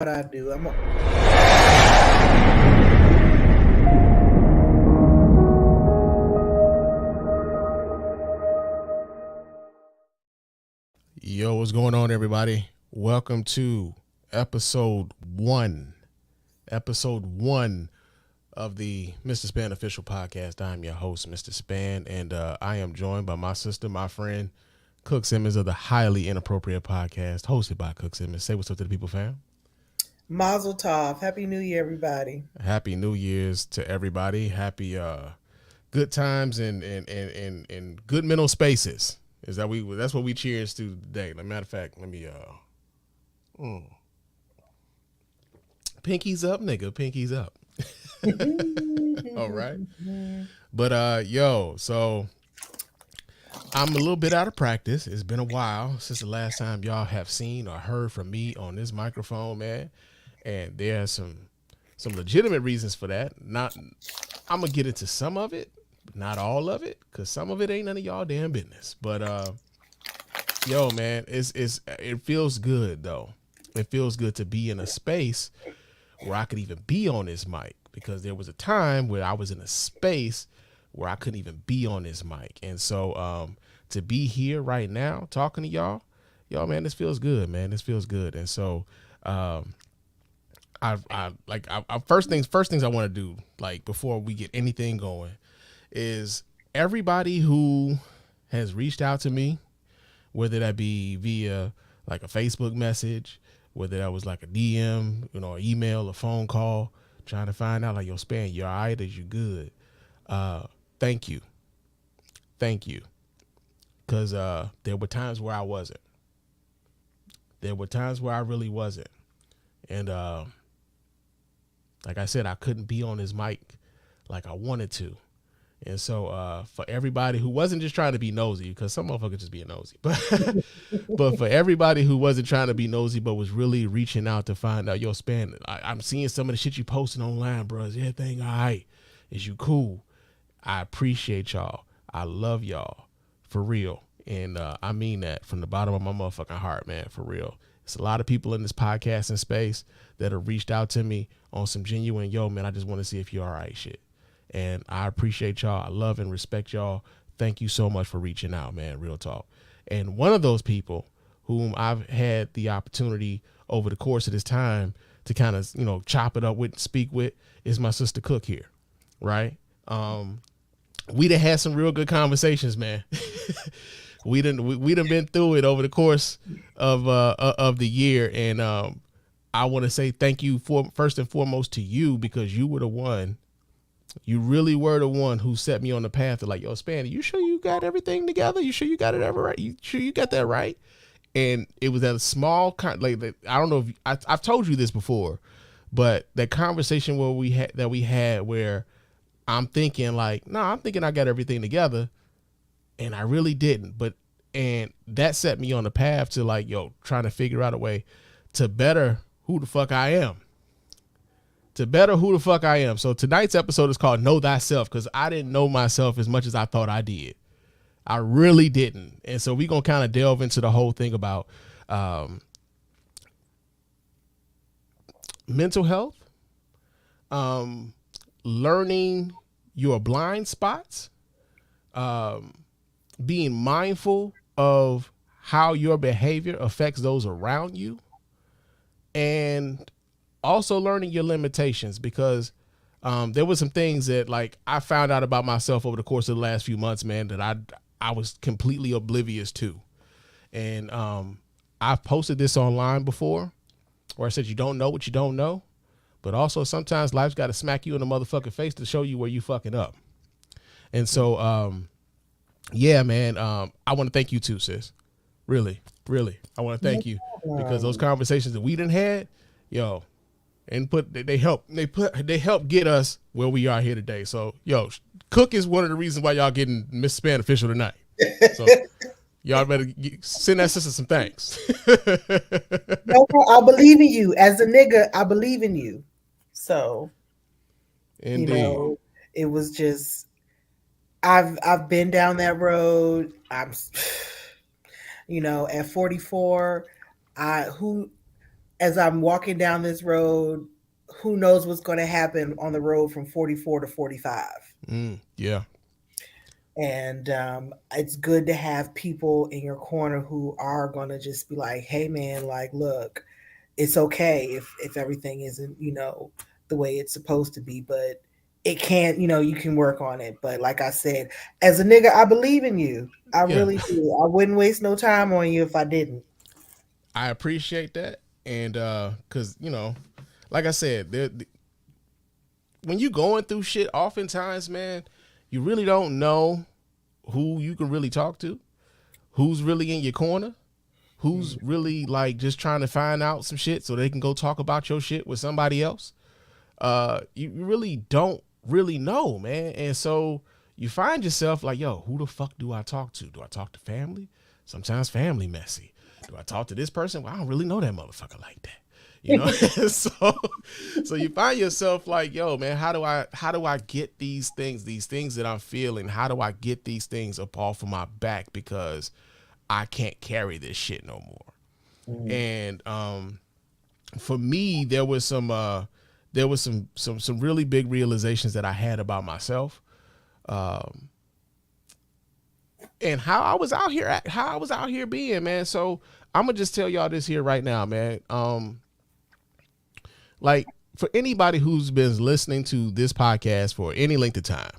what I do. Yo, what's going on, everybody? Welcome to episode one of the Mr. Spann Official Podcast. I'm your host, Mr. Spann, and I am joined by my sister, my friend, Cook Simmons of the HIGHly Inappropriate Podcast, hosted by Cook Simmons. Say what's up to the people, fam. Mazel tov. Happy New Year, everybody. Happy New Year's to everybody. Happy good times and good mental spaces. Is that that's what we cheers to today. As a matter of fact, let me pinkies up, nigga. Pinkies up. All right. But so I'm a little bit out of practice. It's been a while since the last time y'all have seen or heard from me on this microphone, man. And there are some legitimate reasons for that. I'm gonna get into some of it, but not all of it, because some of it ain't none of y'all damn business. But yo, man, it feels good though. It feels good to be in a space where I could even be on this mic, because there was a time where I was in a space where I couldn't even be on this mic. And so to be here right now talking to y'all, man, this feels good, man. This feels good. And so first things I want to do, like, before we get anything going, is everybody who has reached out to me, whether that be via like a Facebook message, whether that was like a DM, an email, a phone call, trying to find out, like, yo, Spann, you all right? Is you good? Thank you. Because there were times where I wasn't. There were times where I really wasn't. And like I said, I couldn't be on this mic like I wanted to. And so for everybody who wasn't just trying to be nosy, because some motherfuckers just being nosy, but for everybody who wasn't trying to be nosy but was really reaching out to find out, yo, Spann, I'm seeing some of the shit you posting online, bro. Is everything all right? Is you cool? I appreciate y'all. I love y'all, for real. And I mean that from the bottom of my motherfucking heart, man, for real. It's a lot of people in this podcasting space that have reached out to me on some genuine, yo, man, I just want to see if you're all right shit. And I appreciate y'all. I love and respect y'all. Thank you so much for reaching out, man, real talk. And one of those people whom I've had the opportunity over the course of this time to kind of, chop it up with, speak with, is my sister Cook here, right? We done had some real good conversations, man. we done been through it over the course of the year, and I want to say thank you first and foremost to you, because you were the one. You really were the one who set me on the path of, like, yo, Spann, you sure you got everything together? You sure you got it ever right? You sure you got that right? And it was at a small I don't know if I've told you this before, but that conversation where we had where I'm thinking like, I'm thinking I got everything together, and I really didn't. And that set me on the path to, like, yo, trying to figure out a way to better who the fuck I am. So tonight's episode is called Know Thyself, because I didn't know myself as much as I thought I did. I really didn't. And so we're going to kind of delve into the whole thing about mental health, learning your blind spots, being mindful of how your behavior affects those around you, and also learning your limitations, because there were some things that, like, I found out about myself over the course of the last few months, man, that I was completely oblivious to. And I've posted this online before, where I said you don't know what you don't know, but also sometimes life's got to smack you in the motherfucking face to show you where you fucking up. And so, yeah, man, I want to thank you too, sis. Really. I want to thank you, because those conversations that we done had, yo, and they help get us where we are here today. So, yo, Cook is one of the reasons why y'all getting Miss Spann Official tonight. So y'all better send that sister some thanks. No, I believe in you. As a nigga, I believe in you. So, indeed, it was just, I've been down that road. I'm, at 44, as I'm walking down this road, who knows what's going to happen on the road from 44 to 45. Yeah. And it's good to have people in your corner who are going to just be like, hey, man, like, look, it's okay if everything isn't, the way it's supposed to be, but it can't, you can work on it. But like I said, as a nigga, I believe in you. I Yeah. really do. I wouldn't waste no time on you if I didn't. I appreciate that. And cause like I said, when you going through shit, oftentimes, man, you really don't know who you can really talk to, who's really in your corner, who's really like just trying to find out some shit so they can go talk about your shit with somebody else. You really don't really know, man. And so you find yourself like, yo, who the fuck do I talk to? Do I talk to family? Sometimes family messy. Do I talk to this person? Well, I don't really know that motherfucker like that. So you find yourself like, yo, man, how do I get these things that I'm feeling? How do I get these things up off of my back, because I can't carry this shit no more. And for me, there was some really big realizations that I had about myself, and how I was out here being, man. So I'm gonna just tell y'all this here right now, man. Like, for anybody who's been listening to this podcast for any length of time,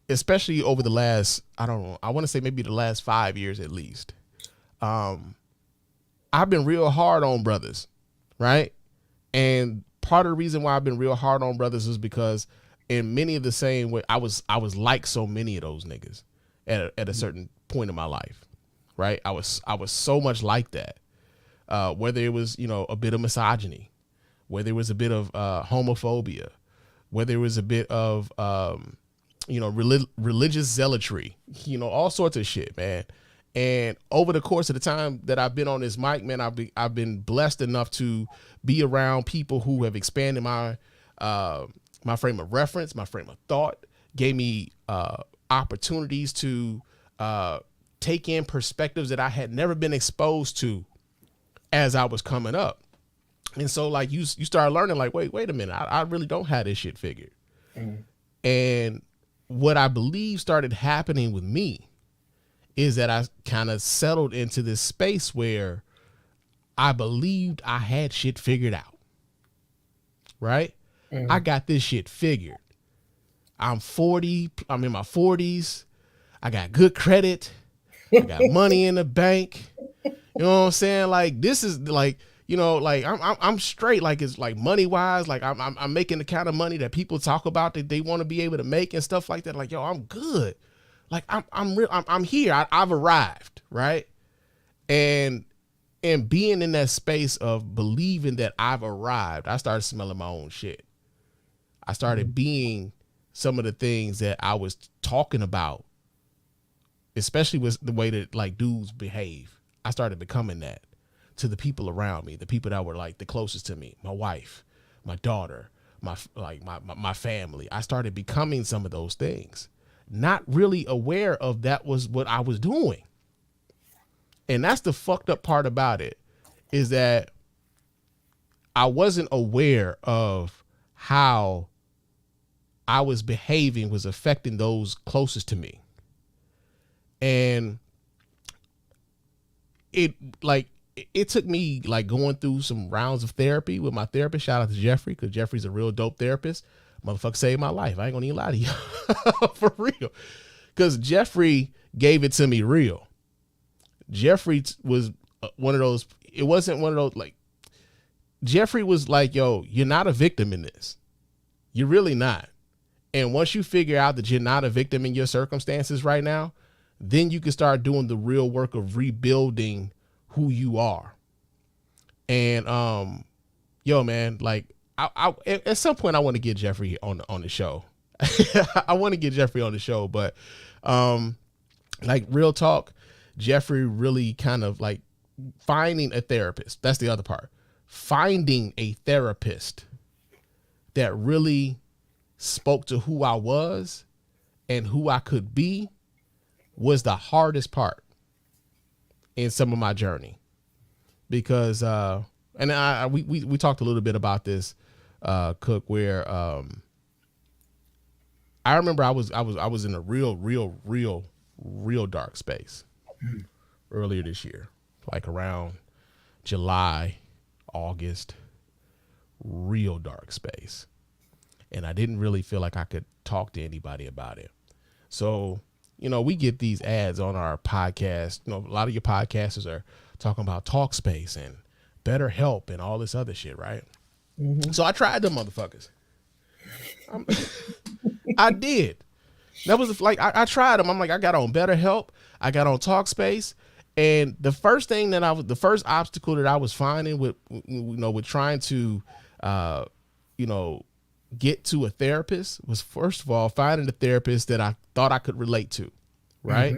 especially over the last, I don't know, I want to say maybe the last 5 years at least, I've been real hard on brothers, right? And part of the reason why I've been real hard on brothers is because in many of the same way, I was like so many of those niggas at a certain point in my life, right? I was so much like that, whether it was, a bit of misogyny, whether it was a bit of homophobia, whether it was a bit of, religious zealotry, all sorts of shit, man. And over the course of the time that I've been on this mic, man, I've been blessed enough to be around people who have expanded my frame of reference, my frame of thought, gave me opportunities to take in perspectives that I had never been exposed to as I was coming up. And so, like, you start learning, like, wait a minute, I really don't have this shit figured. And what I believe started happening with me is that I kind of settled into this space where I believed I had shit figured out, right? I got this shit figured. I'm 40, I'm in my 40s. I got good credit. I got money in the bank. You know what I'm saying? Like, this is like, like I'm straight. Like, it's like money wise, like I'm making the kind of money that people talk about that they want to be able to make and stuff like that. Like, yo, I'm good. Like, I'm here. I've arrived, right? And being in that space of believing that I've arrived, I started smelling my own shit. I started being some of the things that I was talking about, especially with the way that, like, dudes behave. I started becoming that to the people around me, the people that were, like, the closest to me, my wife, my daughter, my family. I started becoming some of those things, not really aware of that was what I was doing. And that's the fucked up part about it, is that I wasn't aware of how I was behaving was affecting those closest to me. And it took me, like, going through some rounds of therapy with my therapist. Shout out to Jeffrey, because Jeffrey's a real dope therapist. Motherfucker saved my life. I ain't gonna even lie to you. For real. Because Jeffrey gave it to me real. Jeffrey was one of those, it wasn't one of those, like, Jeffrey was like, yo, you're not a victim in this. You're really not. And once you figure out that you're not a victim in your circumstances right now, then you can start doing the real work of rebuilding who you are. And yo, man, like, I at some point I want to get Jeffrey on the show. I want to get Jeffrey on the show, but like, real talk, Jeffrey really kind of, like, finding a therapist. That's the other part. Finding a therapist that really spoke to who I was and who I could be was the hardest part in some of my journey. Because, and and we talked a little bit about this, Cook, where I remember I was in a real dark space earlier this year, like around July, August, real dark space. And I didn't really feel like I could talk to anybody about it. So, we get these ads on our podcast. A lot of your podcasters are talking about talk space and better help and all this other shit, right? Mm-hmm. So I tried them motherfuckers. I did. That was like, I tried them. I'm like, I got on BetterHelp. I got on Talkspace. And the first obstacle that I was finding with trying to, get to a therapist was, first of all, finding a therapist that I thought I could relate to. Right.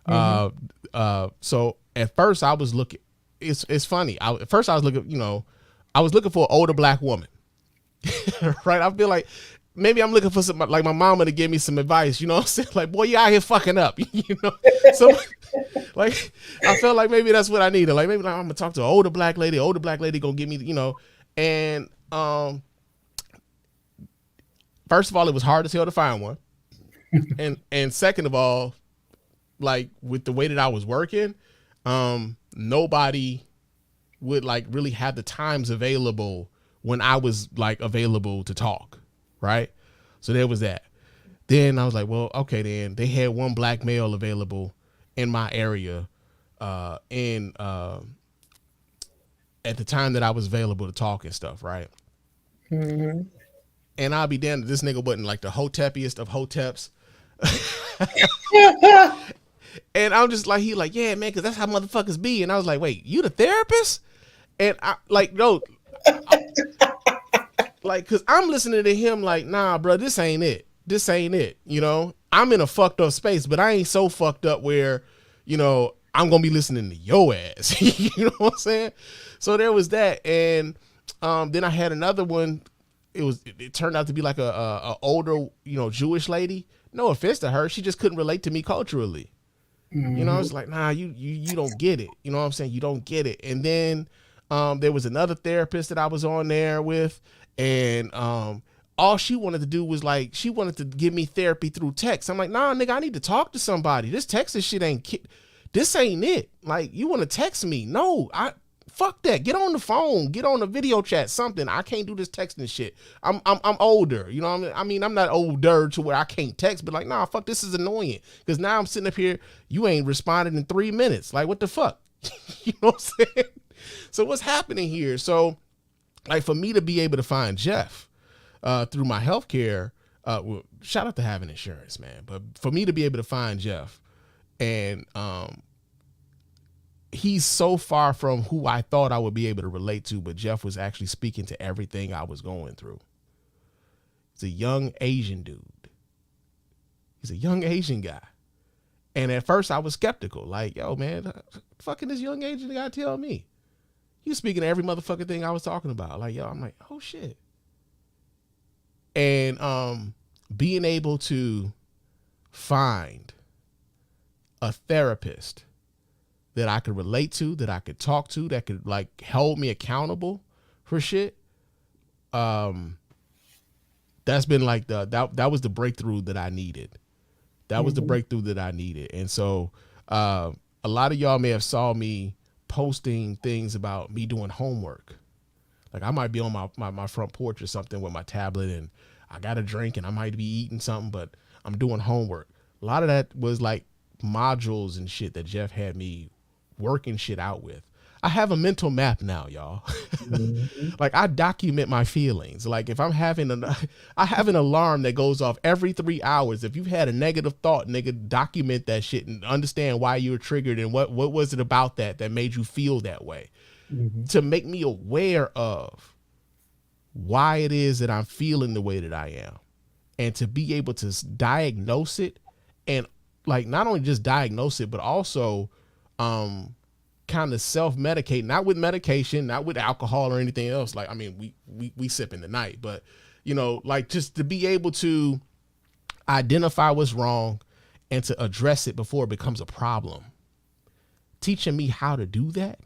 Mm-hmm. So at first I was looking, it's funny. At first I was looking, I was looking for an older black woman. Right. I feel like, maybe I'm looking for some, like my mama to give me some advice, you know what I'm saying? Like, boy, you out here fucking up, So, like, I felt like maybe that's what I needed. Like, maybe I'm gonna talk to an older black lady gonna give me, and first of all, it was hard as hell to find one, and second of all, like with the way that I was working, nobody would like really have the times available when I was like available to talk. Right. So there was that. Then I was like, well, okay, then they had one black male available in my area at the time that I was available to talk and stuff. Right. Mm-hmm. And I'll be damned if this nigga wasn't like the hotepiest of hoteps. And I'm just like, he like, yeah, man, because that's how motherfuckers be. And I was like, wait, you the therapist? And I like, no. Like, cause I'm listening to him like, nah, bro, this ain't it. This ain't it. I'm in a fucked up space, but I ain't so fucked up where, I'm going to be listening to your ass. You know what I'm saying? So there was that. And then I had another one. It turned out to be like a older, Jewish lady. No offense to her. She just couldn't relate to me culturally. Mm-hmm. I was like, nah, you don't get it. You know what I'm saying? You don't get it. And then there was another therapist that I was on there with. And all she wanted to do was like, she wanted to give me therapy through text. I'm like, nah, nigga, I need to talk to somebody. This texting shit this ain't it. Like, you want to text me? No, fuck that. Get on the phone, get on a video chat, something. I can't do this texting shit. I'm older. You know what I mean? I'm not older to where I can't text, but like, nah, fuck, this is annoying. Because now I'm sitting up here, you ain't responded in 3 minutes. Like, what the fuck? You know what I'm saying? So what's happening here? So, like, for me to be able to find Jeff through my healthcare, well, shout out to having insurance, man. But for me to be able to find Jeff, and he's so far from who I thought I would be able to relate to, but Jeff was actually speaking to everything I was going through. He's a young Asian dude. He's a young Asian guy. And at first I was skeptical. Like, yo, man, fucking this young Asian guy tell me. He was speaking to every motherfucking thing I was talking about. Like, yo, I'm like, oh shit. And being able to find a therapist that I could relate to, that I could talk to, that could like hold me accountable for shit. That's been like that was the breakthrough that I needed. That was the breakthrough that I needed. And so a lot of y'all may have saw me posting things about me doing homework. Like I might be on my front porch or something with my tablet and I got a drink and I might be eating something, but I'm doing homework. A lot of that was like modules and shit that Jeff had me working shit out with. I have a mental map now, y'all. Mm-hmm. Like I document my feelings. Like if I have an alarm that goes off every 3 hours. If you've had a negative thought, nigga, document that shit and understand why you were triggered and what was it about that made you feel that way. Mm-hmm. To make me aware of why it is that I'm feeling the way that I am, and to be able to diagnose it, and like not only just diagnose it, but also kind of self-medicate, not with medication, not with alcohol or anything else. Like, I mean, we sip in the night, but you know, like just to be able to identify what's wrong and to address it before it becomes a problem. Teaching me how to do that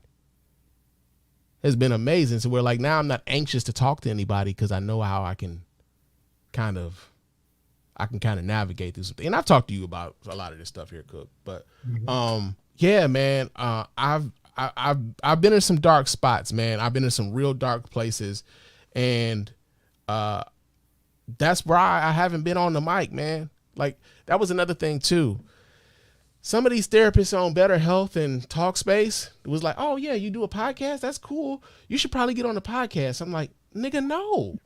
has been amazing. So we're like, now I'm not anxious to talk to anybody because I know how kind of I can kind of navigate through something. And I've talked to you about a lot of this stuff here, Cook. But yeah, man, I've been in some dark spots, man. I've been in some real dark places, and that's why I haven't been on the mic, man. Like, that was another thing too. Some of these therapists on Better Health and Talkspace was like, oh yeah, you do a podcast? That's cool. You should probably get on the podcast. I'm like, nigga, no.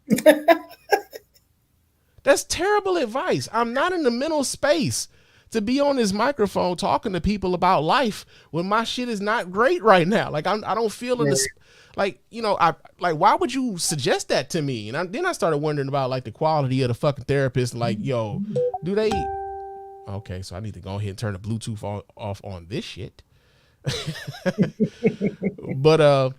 That's terrible advice. I'm not in the mental space to be on this microphone talking to people about life when my shit is not great right now. Like, I don't feel in this, like, you know, why would you suggest that to me? And then I started wondering about like the quality of the fucking therapist. Like, yo, do they? Okay, so I need to go ahead and turn the Bluetooth off on this shit. But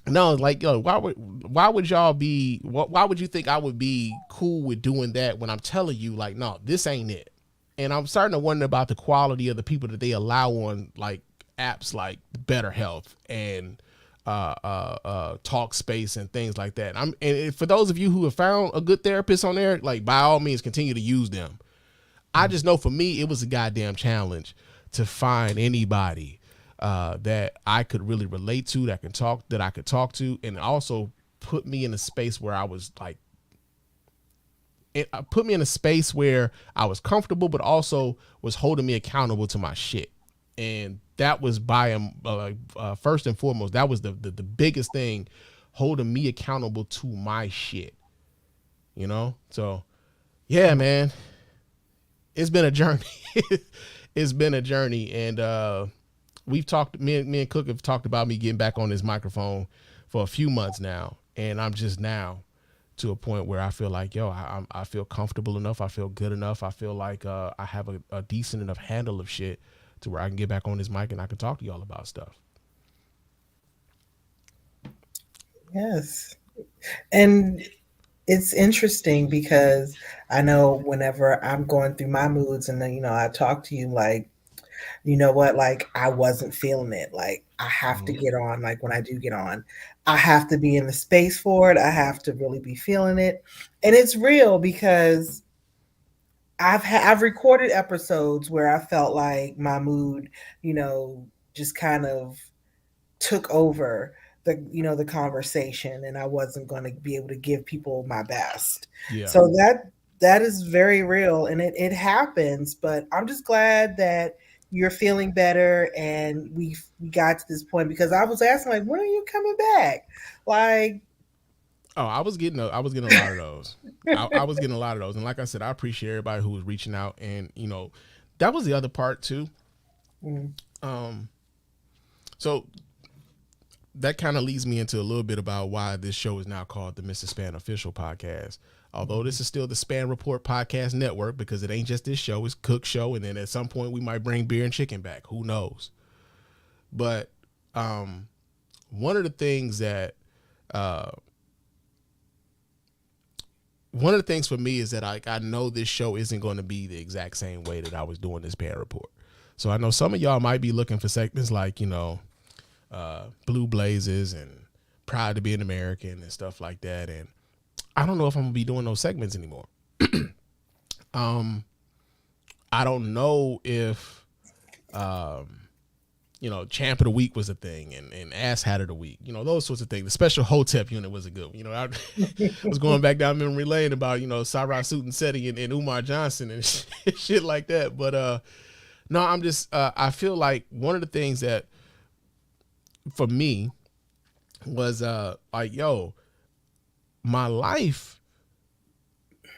no, like, yo, why would y'all be? Why would you think I would be cool with doing that when I'm telling you, like, no, this ain't it? And I'm starting to wonder about the quality of the people that they allow on like apps like Better Health and Talkspace and things like that. And for those of you who have found a good therapist on there, like, by all means, continue to use them. I just know for me, it was a goddamn challenge to find anybody that I could really relate to, that I could talk to, and also put me in a space where I was like, it put me in a space where I was comfortable, but also was holding me accountable to my shit. And that was first and foremost, that was the biggest thing, holding me accountable to my shit, you know? So yeah, man, it's been a journey. It's been a journey. And we've talked, me and Cook have talked about me getting back on this microphone for a few months now. And I'm just now to a point where I feel like, yo, I feel comfortable enough. I feel good enough. I feel like I have a decent enough handle of shit to where I can get back on this mic and I can talk to y'all about stuff. Yes. And it's interesting because I know whenever I'm going through my moods and then, you know, I talk to you, like, you know what, like, I wasn't feeling it. Like, I have to get on. Like, when I do get on, I have to be in the space for it. I have to really be feeling it. And it's real because I've recorded episodes where I felt like my mood, you know, just kind of took over the conversation, and I wasn't going to be able to give people my best. Yeah. So that is very real, and it happens. But I'm just glad that you're feeling better, and we got to this point, because I was asking, like, when are you coming back? Like, oh, I was getting a lot of those. I was getting a lot of those, and like I said, I appreciate everybody who was reaching out, and you know, that was the other part too. So that kind of leads me into a little bit about why this show is now called the Mr. Spann Official Podcast. Although this is still the Spann Report Podcast Network, because it ain't just this show, it's Cook's show. And then at some point we might bring beer and chicken back. Who knows? But one of the things for me is that I know this show isn't going to be the exact same way that I was doing this Spann Report. So I know some of y'all might be looking for segments like, you know, Blue Blazes and Proud to be an American and stuff like that. And I don't know if I'm gonna be doing those segments anymore. I don't know if, you know, Champ of the Week was a thing, and Ass Hat of the Week, you know, those sorts of things. The Special Hotep Unit was a good one. You know, I was going back down memory lane about, you know, Cyrus Suit and Seti and Umar Johnson and shit like that. But no, I'm just, I feel like one of the things that for me was like, yo, my life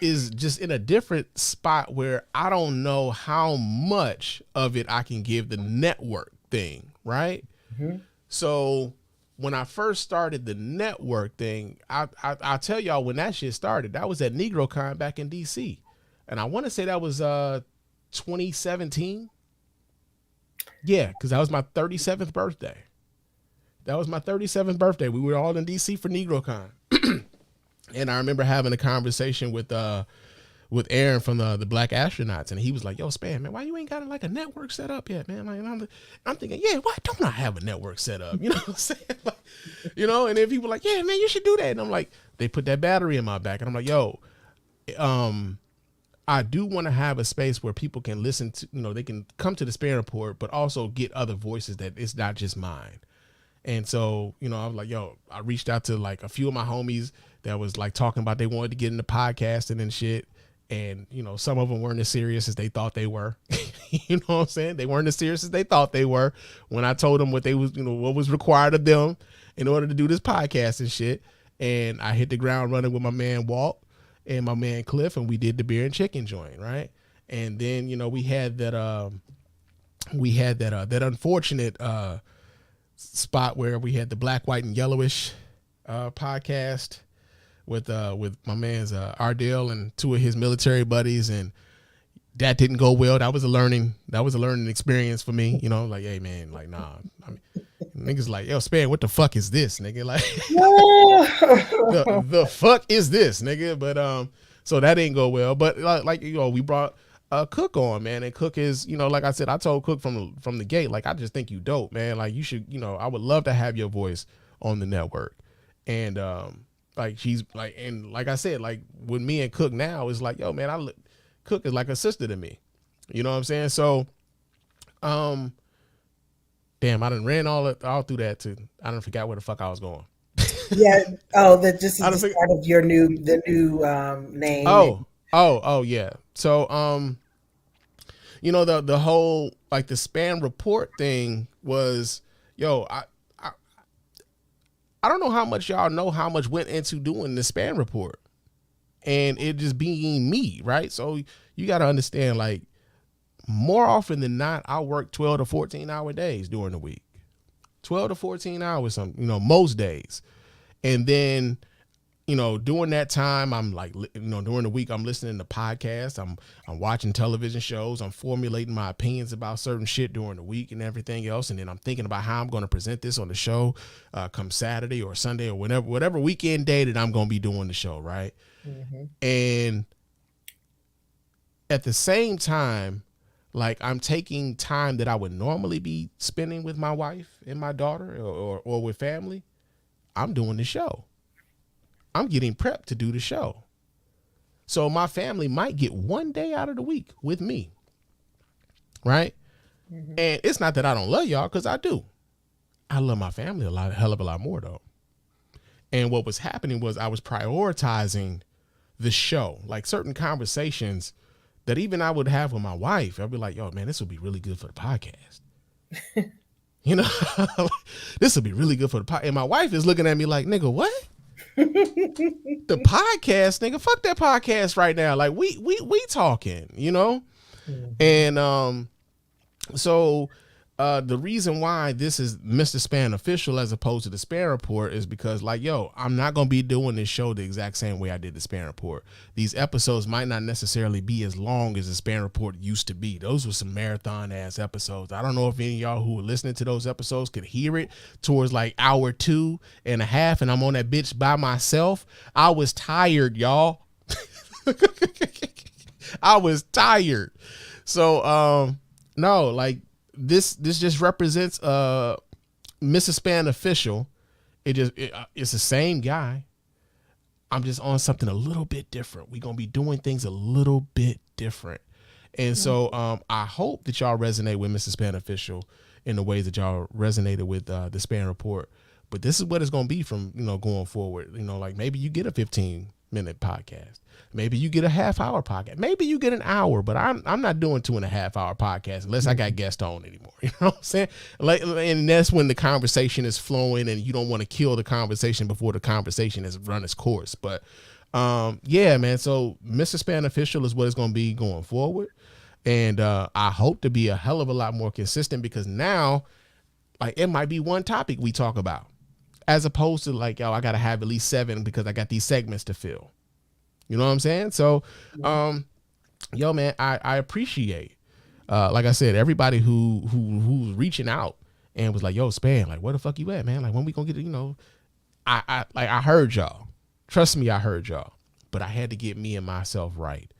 is just in a different spot where I don't know how much of it I can give the network thing, right? Mm-hmm. So when I first started the network thing, I'll tell y'all when that shit started. That was at NegroCon back in DC. And I want to say that was 2017. Yeah, because that was my 37th birthday. That was my 37th birthday. We were all in DC for NegroCon. And I remember having a conversation with with Aaron from the Black Astronauts, and he was like, "Yo, Spann, man, why you ain't got like a network set up yet, man?" Like, I'm thinking, yeah, why don't I have a network set up? You know what I'm saying? Like, you know, and then people were like, yeah, man, you should do that. And I'm like, they put that battery in my back, and I'm like, yo, I do want to have a space where people can listen to, you know, they can come to the Spann Report, but also get other voices that it's not just mine. And so, you know, I was like, yo, I reached out to like a few of my homies that was like talking about they wanted to get into podcasting and shit. And, you know, some of them weren't as serious as they thought they were. You know what I'm saying? They weren't as serious as they thought they were when I told them what they was, you know, what was required of them in order to do this podcast and shit. And I hit the ground running with my man Walt and my man Cliff, and we did the beer and chicken joint, right? And then, you know, we had that that unfortunate spot where we had the Black, White, and Yellowish podcast with my man's Ardell and two of his military buddies, and that didn't go well. That was a learning experience for me. You know, like, hey man, like, nah. I mean, niggas like, yo, Spann, what the fuck is this, nigga? Like, the fuck is this, nigga? But so that didn't go well. But like you know, we brought Cook on, man, and Cook is, you know, like I said, I told Cook from the gate, like, I just think you dope, man. Like, you should, you know, I would love to have your voice on the network. And like, she's like, and like I said, like with me and Cook now, it's like, yo, man, Cook is like a sister to me. You know what I'm saying? So, damn, I done ran all through that too. I done forgot where the fuck I was going. Yeah. Oh, that just is the start of the new name. Oh, yeah. So, you know, the whole, like, the Spann Report thing was, yo, I don't know how much y'all know how much went into doing the Spann Report, and it just being me, right? So you got to understand, like, more often than not, I work 12 to 14 hour days during the week, 12 to 14 hours, you know, most days. And then, you know, during that time, I'm like, you know, during the week, I'm listening to podcasts. I'm watching television shows. I'm formulating my opinions about certain shit during the week and everything else. And then I'm thinking about how I'm going to present this on the show come Saturday or Sunday or whatever weekend day that I'm going to be doing the show. Right. Mm-hmm. And at the same time, like, I'm taking time that I would normally be spending with my wife and my daughter or with family. I'm doing the show. I'm getting prepped to do the show. So my family might get one day out of the week with me. Right. Mm-hmm. And it's not that I don't love y'all, because I do. I love my family a hell of a lot more though. And what was happening was I was prioritizing the show, like certain conversations that even I would have with my wife. I'd be like, yo, man, this would be really good for the podcast. You know, this would be really good for the podcast. And my wife is looking at me like, nigga, what? The podcast, nigga, fuck that podcast right now. Like, we talking, you know? Mm-hmm. And so the reason why this is Mr. Spann Official as opposed to the Spann Report is because, like, yo, I'm not going to be doing this show the exact same way I did the Spann Report. These episodes might not necessarily be as long as the Spann Report used to be. Those were some marathon ass episodes. I don't know if any of y'all who were listening to those episodes could hear it towards like hour 2.5, and I'm on that bitch by myself. I was tired, y'all. I was tired. So, no, like, this just represents Mrs. Spann Official. It's the same guy. I'm just on something a little bit different. We're gonna be doing things a little bit different. And so I hope that y'all resonate with Mrs. Spann Official in the ways that y'all resonated with the Spann Report. But this is what it's gonna be from, you know, going forward. You know, like, maybe you get a 15-minute podcast. Maybe you get a half-hour podcast. Maybe you get an hour, but I'm not doing 2.5-hour podcast unless I got guests on anymore. You know what I'm saying? Like, and that's when the conversation is flowing, and you don't want to kill the conversation before the conversation has run its course. But yeah, man. So Mr. Spann Official is what it's going to be going forward, and I hope to be a hell of a lot more consistent, because now, like, it might be one topic we talk about, as opposed to like, yo, I got to have at least 7 because I got these segments to fill. You know what I'm saying? So, yo, man, I appreciate, like I said, everybody who's reaching out and was like, yo, Spann, like, where the fuck you at, man? Like, when we gonna get it? You know, I heard y'all. Trust me, I heard y'all. But I had to get me and myself right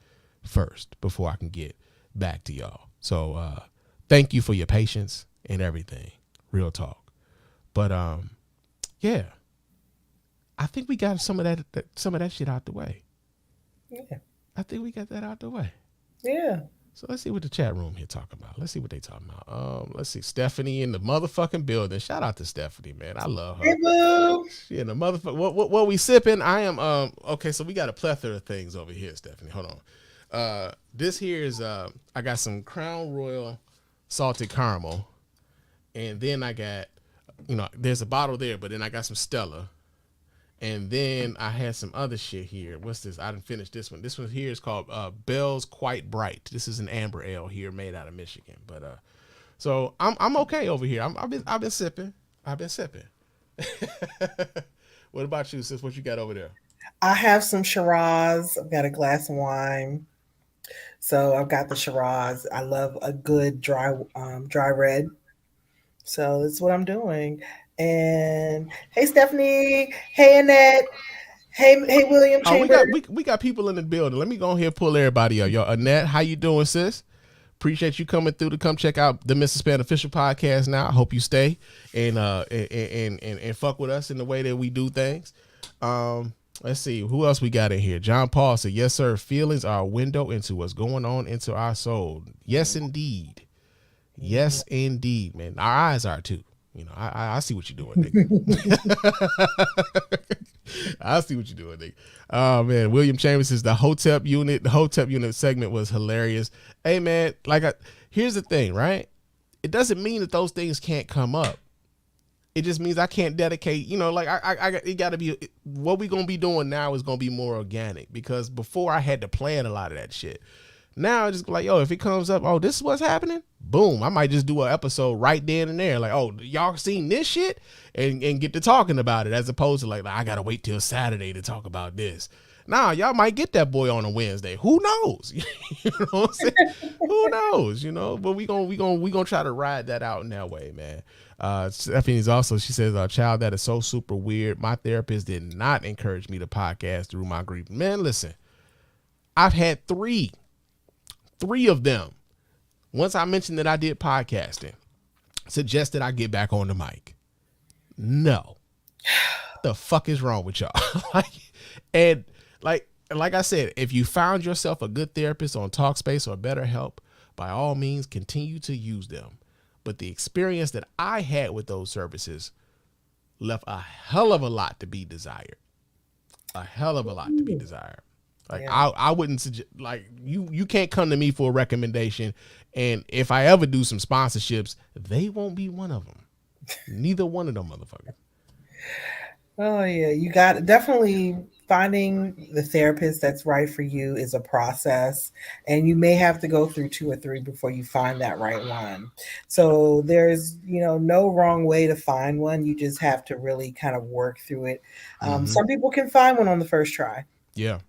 first before I can get back to y'all. So thank you for your patience and everything. Real talk. But yeah, I think we got some of that shit out the way. Yeah. I think we got that out the way. Yeah. So let's see what the chat room here talking about. Let's see what they talking about. Let's see. Stephanie in the motherfucking building. Shout out to Stephanie, man. I love her. Hey, boo. She in the motherfucker. What we sipping? I am okay, so we got a plethora of things over here, Stephanie. Hold on. This here is I got some Crown Royal salted caramel. And then I got, there's a bottle there, but then I got some Stella. And then I had some other shit here. What's this? I didn't finish this one. This one here is called Bell's Quite Bright. This is an amber ale here made out of Michigan. But so I'm okay over here. I've been sipping. What about you, sis? What you got over there? I have some Shiraz. I've got a glass of wine. So I've got the Shiraz. I love a good dry red. So that's what I'm doing. And hey, Stephanie. Hey, Annette. Hey, William Oh, Chambers. we got people in the building. Let me go ahead and pull everybody up. Yo, Annette, how you doing, sis? Appreciate you coming through to come check out the Mr. Spann Official Podcast now. I hope you stay and fuck with us in the way that we do things. Let's see. Who else we got in here? John Paul said, yes, sir. Feelings are a window into what's going on into our soul. Yes, indeed. Yes, indeed, man. Our eyes are too. I see what you're doing, nigga. I see what you're doing, nigga. Oh, man. William Chambers says the Hotep unit segment was hilarious. Hey, man, here's the thing, right? It doesn't mean that those things can't come up. It just means I can't dedicate, it got to be, what we going to be doing now is going to be more organic, because before I had to plan a lot of that shit. Now I just like, yo, if it comes up, oh, this is what's happening, boom, I might just do an episode right then and there. Like, oh, y'all seen this shit? And get to talking about it, as opposed to like I got to wait till Saturday to talk about this. Nah, y'all might get that boy on a Wednesday. Who knows? You know what I'm saying? Who knows? But we gonna try to ride that out in that way, man. Stephanie's also, she says, a child that is so super weird. My therapist did not encourage me to podcast through my grief. Man, listen, I've had three of them. Once I mentioned that I did podcasting, suggested I get back on the mic. No. What the fuck is wrong with y'all? Like I said, if you found yourself a good therapist on Talkspace or BetterHelp, by all means, continue to use them. But the experience that I had with those services left a hell of a lot to be desired. A hell of a lot to be desired. Like, yeah. I wouldn't suggest, like, you can't come to me for a recommendation. And if I ever do some sponsorships, they won't be one of them. Neither one of them motherfuckers. Oh, yeah. You got definitely finding the therapist that's right for you is a process. And you may have to go through 2 or 3 before you find that right one. So there's, no wrong way to find one. You just have to really kind of work through it. Some people can find one on the first try. Yeah.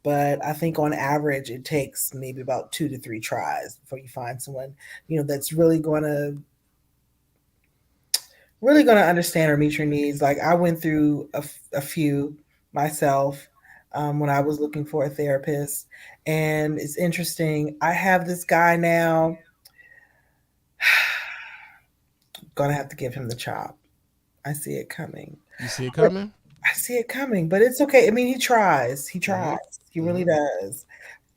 But I think on average, it takes maybe about 2 to 3 tries before you find someone, that's really going to understand or meet your needs. Like, I went through a few myself when I was looking for a therapist. And it's interesting. I have this guy now. I'm going to have to give him the chop. I see it coming. You see it coming? I see it coming, but it's okay. I mean, he tries. He really does.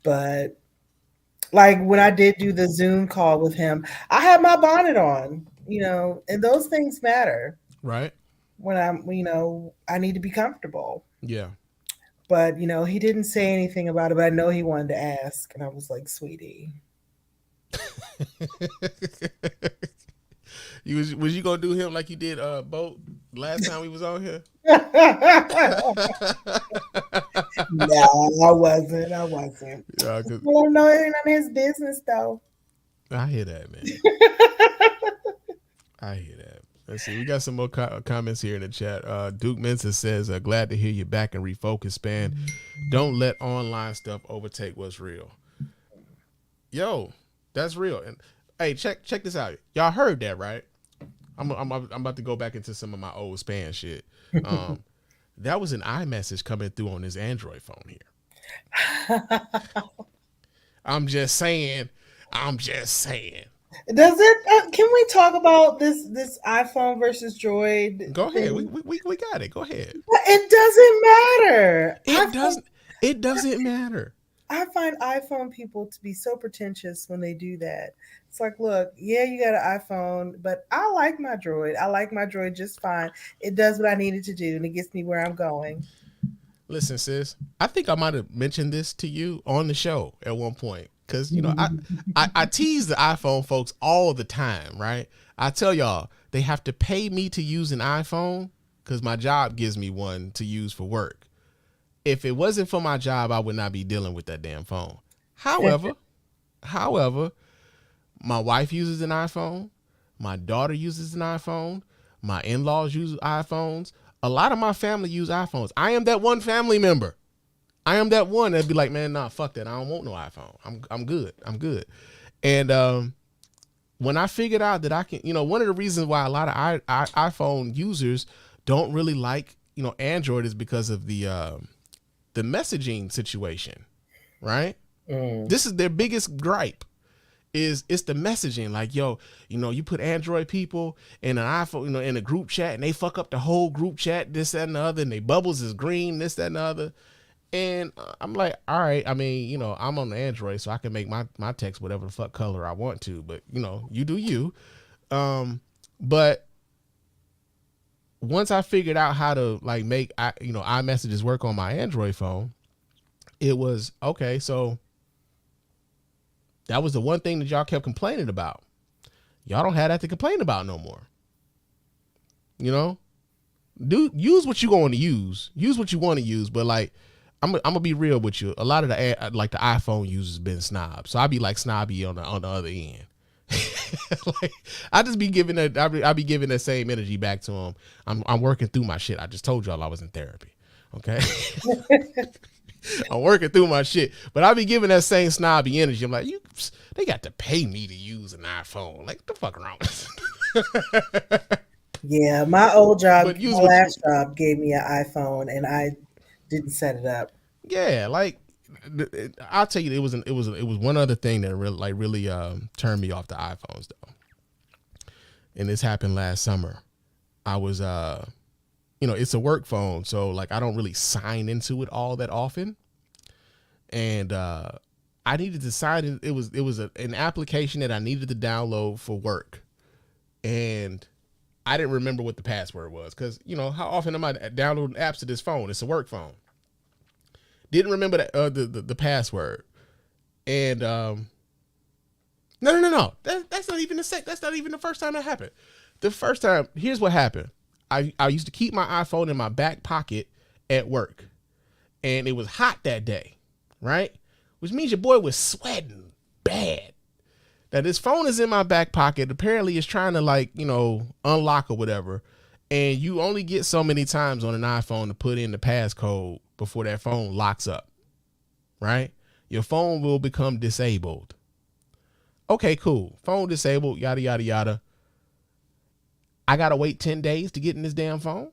But like when I did do the Zoom call with him, I had my bonnet on, and those things matter. Right. When I need to be comfortable. Yeah. But, he didn't say anything about it, but I know he wanted to ask. And I was like, sweetie. Was you gonna do him like you did Boat last time we was on here? No, I wasn't. Yeah, Well, no, it ain't none of his business though. I hear that, man. I hear that. Let's see. We got some more comments here in the chat. Duke Mensa says, glad to hear you back and refocus, Spann. Don't let online stuff overtake what's real. Yo, that's real. And hey, check this out. Y'all heard that, right? I'm about to go back into some of my old Spann shit. That was an iMessage coming through on this Android phone here. I'm just saying. I'm just saying. Does it? Can we talk about this iPhone versus Droid Go ahead. We, thing? we, we we got it. Go ahead. It doesn't matter. It doesn't. It doesn't matter. I find iPhone people to be so pretentious when they do that. It's like, look, yeah, you got an iPhone, but I like my Droid. I like my Droid just fine. It does what I needed to do, and it gets me where I'm going. Listen, sis. I think I might have mentioned this to you on the show at one point because I tease the iPhone folks all the time, right? I tell y'all they have to pay me to use an iPhone because my job gives me one to use for work. If it wasn't for my job, I would not be dealing with that damn phone. However, my wife uses an iPhone. My daughter uses an iPhone. My in-laws use iPhones. A lot of my family use iPhones. I am that one family member. I am that one that'd be like, man, nah, fuck that. I don't want no iPhone. I'm good. I'm good. And when I figured out that I can, one of the reasons why a lot of iPhone users don't really like, Android is because of the messaging situation, right? This is their biggest gripe. It's the messaging. Like, yo, you put Android people in an iPhone, in a group chat, and they fuck up the whole group chat, this, that, and the other, and they bubbles is green, this, that, and the other. And I'm like, all right, I mean, I'm on the Android, so I can make my text whatever the fuck color I want to, but you do you. But once I figured out how to like make iMessages work on my Android phone, it was okay. So that was the one thing that y'all kept complaining about. Y'all don't have that to complain about no more. Use what you going to use. Use what you want to use. But like, I'm gonna be real with you. A lot of the iPhone users been snobs, so I be like snobby on the other end. Like, I just be giving that. I be giving that same energy back to them. I'm working through my shit. I just told y'all I was in therapy. Okay. I'm working through my shit, but I be giving that same snobby energy. I'm like, they got to pay me to use an iPhone. Like, what the fuck wrong? Yeah, my old job, my last job gave me an iPhone, and I didn't set it up. Yeah, like I'll tell you, it was one other thing that really turned me off the iPhones though, and this happened last summer. I was it's a work phone, so like I don't really sign into it all that often, and I needed to sign in. It was an application that I needed to download for work, and I didn't remember what the password was because how often am I downloading apps to this phone? It's a work phone. Didn't remember the password, and no. That's not even that's not even the first time that happened. The first time, here's what happened. I used to keep my iPhone in my back pocket at work, and it was hot that day, right? Which means your boy was sweating bad. Now this phone is in my back pocket. Apparently, it's trying to unlock or whatever, and you only get so many times on an iPhone to put in the passcode before that phone locks up, right? Your phone will become disabled. Okay, cool. Phone disabled, yada, yada, yada. I got to wait 10 days to get in this damn phone?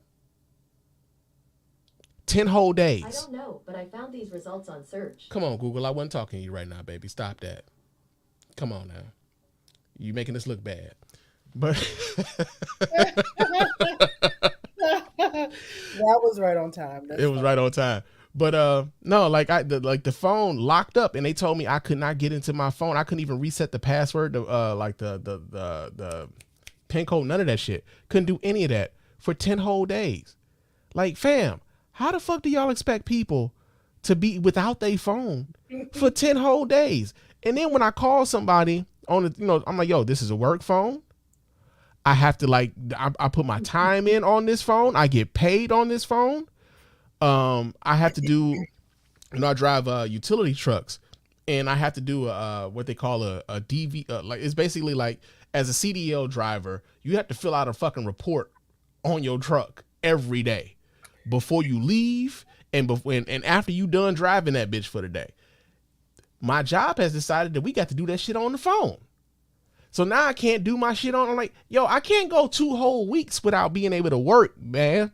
10 whole days. I don't know, but I found these results on search. Come on, Google. I wasn't talking to you right now, baby. Stop that. Come on now. You making this look bad. But That was right on time. It was right on time. But no, the phone locked up, and they told me I could not get into my phone. I couldn't even reset the password, the pin code, none of that shit. Couldn't do any of that for 10 whole days. Like, fam, how the fuck do y'all expect people to be without their phone for 10 whole days? And then when I call somebody on the, I'm like, yo, this is a work phone. I have to I put my time in on this phone. I get paid on this phone. I have to do, I drive utility trucks, and I have to do what they call a DV. It's basically like, as a CDL driver, you have to fill out a fucking report on your truck every day before you leave and after you done driving that bitch for the day. My job has decided that we got to do that shit on the phone. So now I can't do my shit I'm like, yo, I can't go 2 whole weeks without being able to work, man.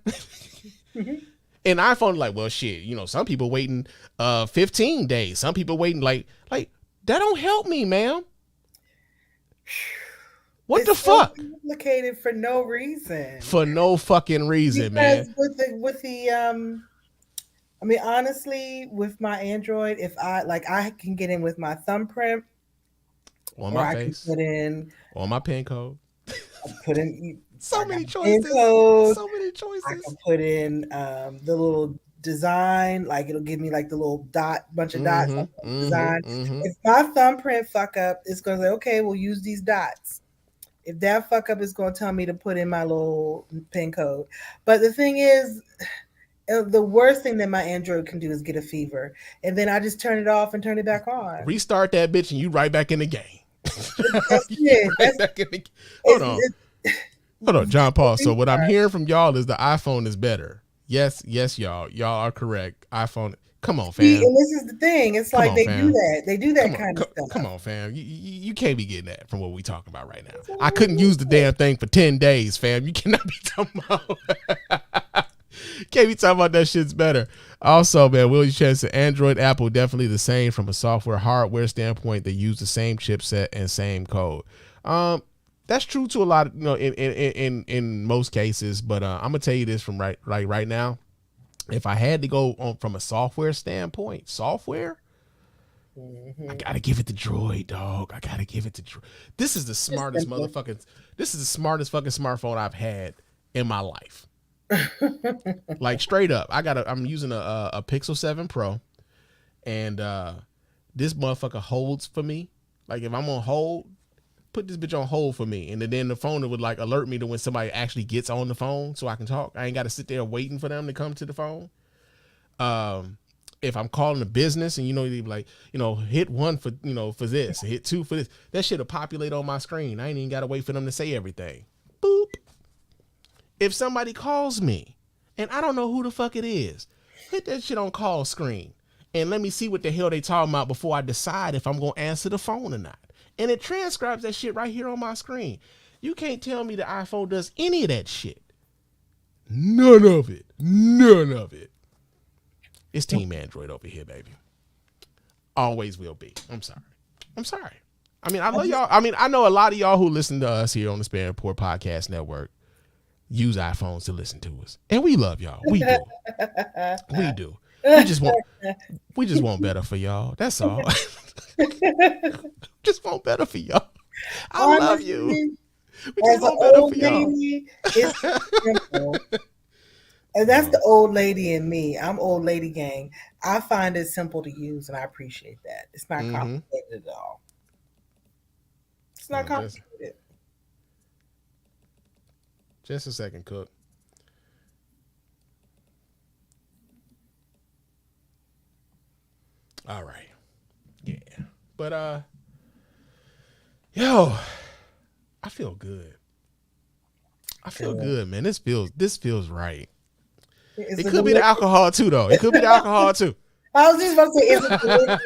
And iPhone like, well, shit, some people waiting 15 days. Some people waiting like that don't help me, ma'am. What It's the so fuck? complicated for no reason. For no fucking reason, Because man. I mean, honestly, with my Android, if I can get in with my thumbprint, On or my I can face, on my pin code. put in, So I got many a PIN choices. code. So many I can choices. put in the little design, like it'll give me like the little bunch of dots, like design. If my thumbprint fuck up, it's gonna say, okay, we'll use these dots. If that fuck up, it's gonna tell me to put in my little pin code. But the thing is, the worst thing that my Android can do is get a fever, and then I just turn it off and turn it back on. Restart that bitch and you right back in the game. That's You it. right back in the Hold It's, on. it's Hold on, John Paul. So what I'm restart. hearing from y'all is the iPhone is better. Yes, y'all. Y'all are correct. iPhone. Come on, See, fam. and this is the thing. It's Come like on, they do fam. that. They do that Come on, kind of come stuff. on, fam. You can't be getting that from what we talking about right now. That's I all couldn't it use the damn thing for 10 days, fam. You cannot be talking about. Can't be talking about that shit's better. Also, man, Will Chance said Android, Apple definitely the same from a software, hardware standpoint. They use the same chipset and same code. That's true to a lot of, in most cases. But I'm gonna tell you this from right now. If I had to go on from a software standpoint, I Mhm. gotta give it to Droid, dog. I gotta give it to Droid. This is the It's smartest simple. motherfucking. This is the smartest fucking smartphone I've had in my life. Like straight up, I'm using a Pixel 7 Pro, and this motherfucker holds for me. Like if I'm on hold, put this bitch on hold for me, and then the phone would like alert me to when somebody actually gets on the phone, so I can talk. I ain't got to sit there waiting for them to come to the phone. If I'm calling a business and they be like, hit one for for this, hit two for this, that shit'll populate on my screen. I ain't even gotta wait for them to say everything. Boop. If somebody calls me and I don't know who the fuck it is, hit that shit on call screen and let me see what the hell they talking about before I decide if I'm gonna answer the phone or not. And it transcribes that shit right here on my screen. You can't tell me the iPhone does any of that shit. None of it. None of it. It's Team Android over here, baby. Always will be. I'm sorry. I mean, I love y'all. I mean, I know a lot of y'all who listen to us here on the Spann Official Podcast Network use iPhones to listen to us. And we love y'all. We do. We do. We just want better for y'all. That's all. Just want better for y'all. I love you. Honestly, We just as an want better for old y'all. lady, it's simple. And that's the old lady in me. I'm old lady gang. I find it simple to use, and I appreciate that. It's not complicated at all. It's not Just complicated. a second, Cook. All right. Yeah. But yo, I feel good. I feel good, man. This feels right. It's It a could be the delicious. alcohol too, though. It could be the alcohol too. I was just about to say, is it delicious?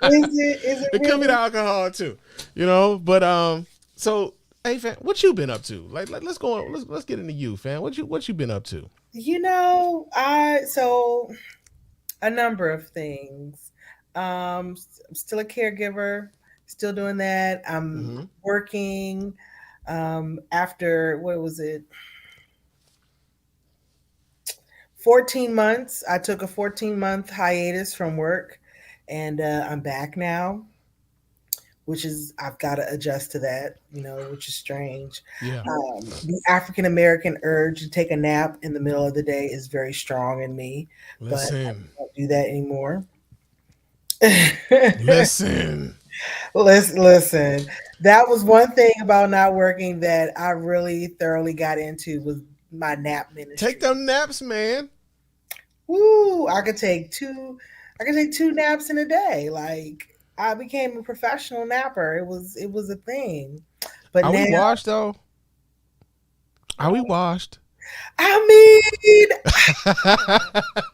Is it It could be really? the alcohol too, But so hey, fam, what you been up to? Like let's go on. Let's get into you, fam. What you been up to? So a number of things. I'm still a caregiver, still doing that. I'm Mm-hmm. working. After what was it? 14 months. I took a 14-month hiatus from work, and I'm back now. Which is I've got to adjust to that, which is strange. Yeah. The African American urge to take a nap in the middle of the day is very strong in me, but I Listen. don't do that anymore. Listen. Listen. That was one thing about not working that I really thoroughly got into was my nap Take ministry. them naps, man. Woo! I could take two. I could take two naps in a day. Like I became a professional napper. It was a thing. But Are we now, washed though? Are we washed? I mean,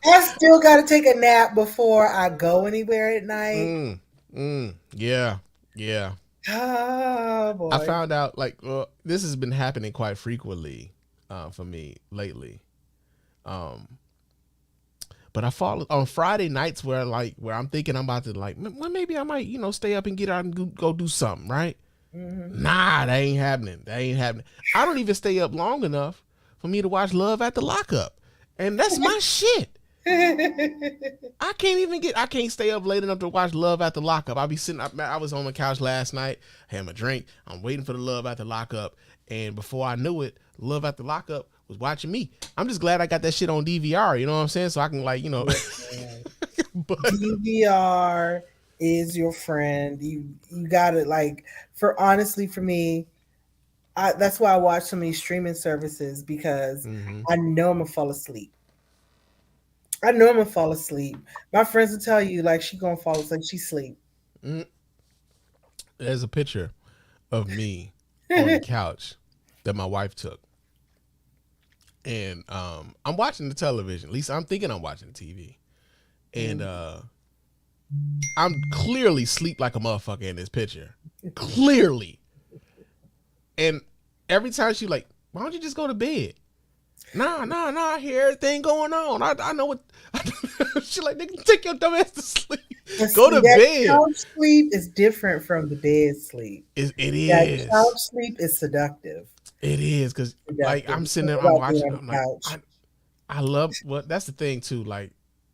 I still got to take a nap before I go anywhere at night. Yeah. Yeah. Oh I boy. found out this has been happening quite frequently for me lately. Um, But I fall on Friday nights where I'm thinking I'm about to well, maybe I might, stay up and get out and go do something, right? Mm-hmm. Nah, that ain't happening. That ain't happening. I don't even stay up long enough for me to watch Love at the Lockup. And that's my shit. I can't stay up late enough to watch Love at the Lockup. I'll be sitting up. I was on my couch last night, had my drink. I'm waiting for the Love at the Lockup. And before I knew it, Love at the Lockup was watching me. I'm just glad I got that shit on DVR. You know what I'm saying? So I can But DVR is your friend. You got it. For me, that's why I watch so many streaming services, because I know I'm gonna fall asleep. My friends will tell you she gonna fall asleep. She sleep. There's a picture of me on the couch that my wife took. And I'm watching the television. At least I'm thinking I'm watching the TV. And I'm clearly sleep like a motherfucker in this picture. Clearly. And every time she why don't you just go to bed? Nah, I hear everything going on. I know what. She nigga, take your dumb ass to sleep. Go to bed. Couch sleep is different from the bed sleep. It is. Couch sleep is seductive. It is, because I'm sitting there, I'm watching. I'm I love that's the thing too.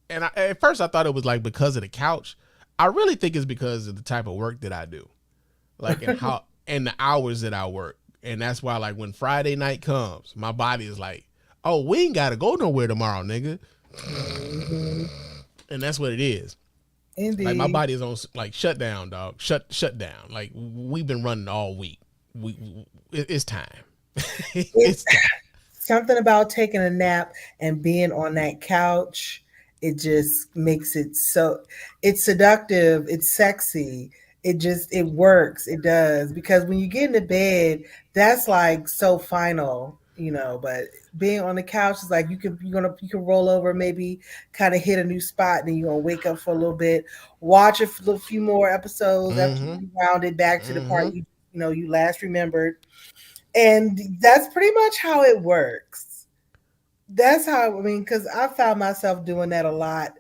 And at first I thought it was because of the couch. I really think it's because of the type of work that I do, and how and the hours that I work. And that's why when Friday night comes, my body is oh, we ain't got to go nowhere tomorrow, nigga. Mm-hmm. And that's what it is. Indeed. My body is on shut down, dog. Shut down. We've been running all week. It's time. It's time. Something about taking a nap and being on that couch, it just makes it so, it's seductive, it's sexy. It works. It does. Because when you get into bed, that's so final, but being on the couch is you can roll over, maybe kind of hit a new spot, and then you're going to wake up for a little bit, watch a few more episodes after you rounded back to the part you last remembered. And that's pretty much how it works. That's how, because I found myself doing that a lot.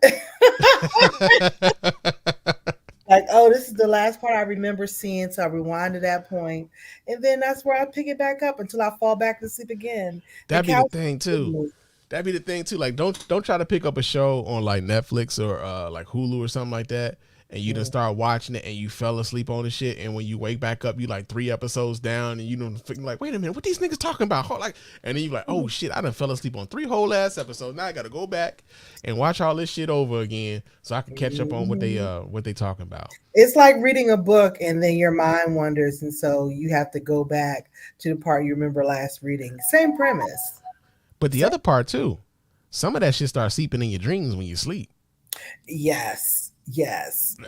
Oh, this is the last part I remember seeing, so I rewind to that point, and then that's where I pick it back up until I fall back to sleep again. That'd be the thing too. Don't try to pick up a show on Netflix or Hulu or something like that, and you done start watching it and you fell asleep on the shit, and when you wake back up, you 3 episodes down, and you don't wait a minute, what these niggas talking about? And then you oh shit, I done fell asleep on 3 whole ass episodes. Now I gotta go back and watch all this shit over again so I can catch up on what they talking about. It's like reading a book and then your mind wanders, and so you have to go back to the part you remember last reading. Same premise. But the other part too, some of that shit starts seeping in your dreams when you sleep. Yes.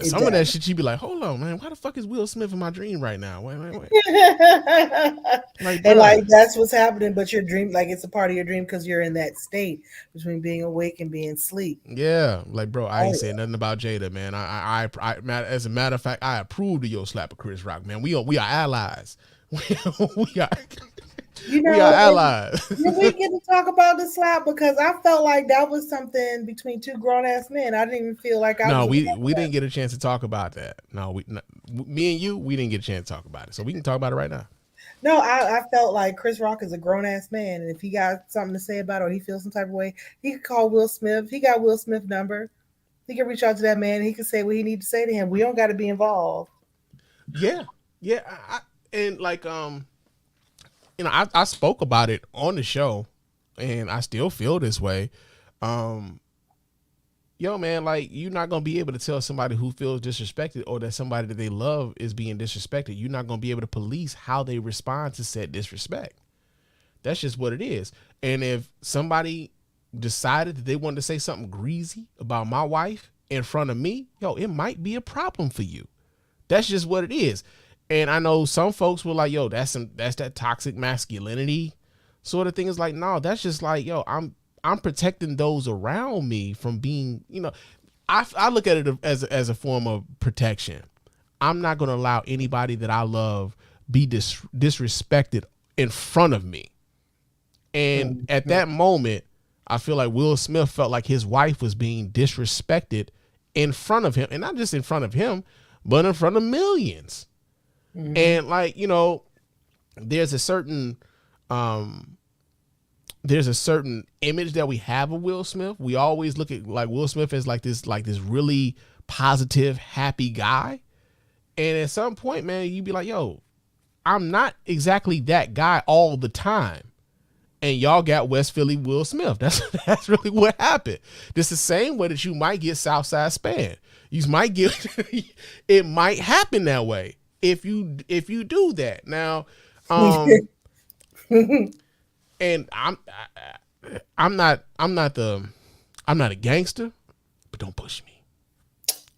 Some of that shit you be hold on, man, why the fuck is Will Smith in my dream right now? Wait. And that's what's happening, but your dream, it's a part of your dream because you're in that state between being awake and being asleep. Yeah, bro, I ain't saying nothing about Jada, man. I as a matter of fact, I approve of your slap of Chris Rock, man. We are allies. We are. We are allies. We get to talk about the slap because I felt like that was something between 2 grown ass men. I didn't even feel like I. No, we didn't get a chance to talk about that. No, me and you, we didn't get a chance to talk about it, so we can talk about it right now. No, I felt like Chris Rock is a grown ass man, and if he got something to say about it or he feels some type of way, he could call Will Smith. He got Will Smith's number. He can reach out to that man. And he can say what he needs to say to him. We don't got to be involved. Yeah. I spoke about it on the show, and I still feel this way. Yo, man, you're not going to be able to tell somebody who feels disrespected or that somebody that they love is being disrespected. You're not going to be able to police how they respond to said disrespect. That's just what it is. And if somebody decided that they wanted to say something greasy about my wife in front of me, it might be a problem for you. That's just what it is. And I know some folks were that's that toxic masculinity sort of thing. Is no, that's just I'm protecting those around me from being, I look at it as a form of protection. I'm not going to allow anybody that I love be disrespected in front of me. And at that moment, I feel like Will Smith felt like his wife was being disrespected in front of him, and not just in front of him, but in front of millions. Mm-hmm. And like, you know, there's a certain image that we have of Will Smith. We always look at like Will Smith as like this really positive, happy guy. And at some point, man, you'd be like, yo, I'm not exactly that guy all the time. And y'all got West Philly Will Smith. That's really what happened. This the same way that you might get Southside Spann. You might get it might happen that way if you do that. Now, and I'm not a gangster, but don't push me.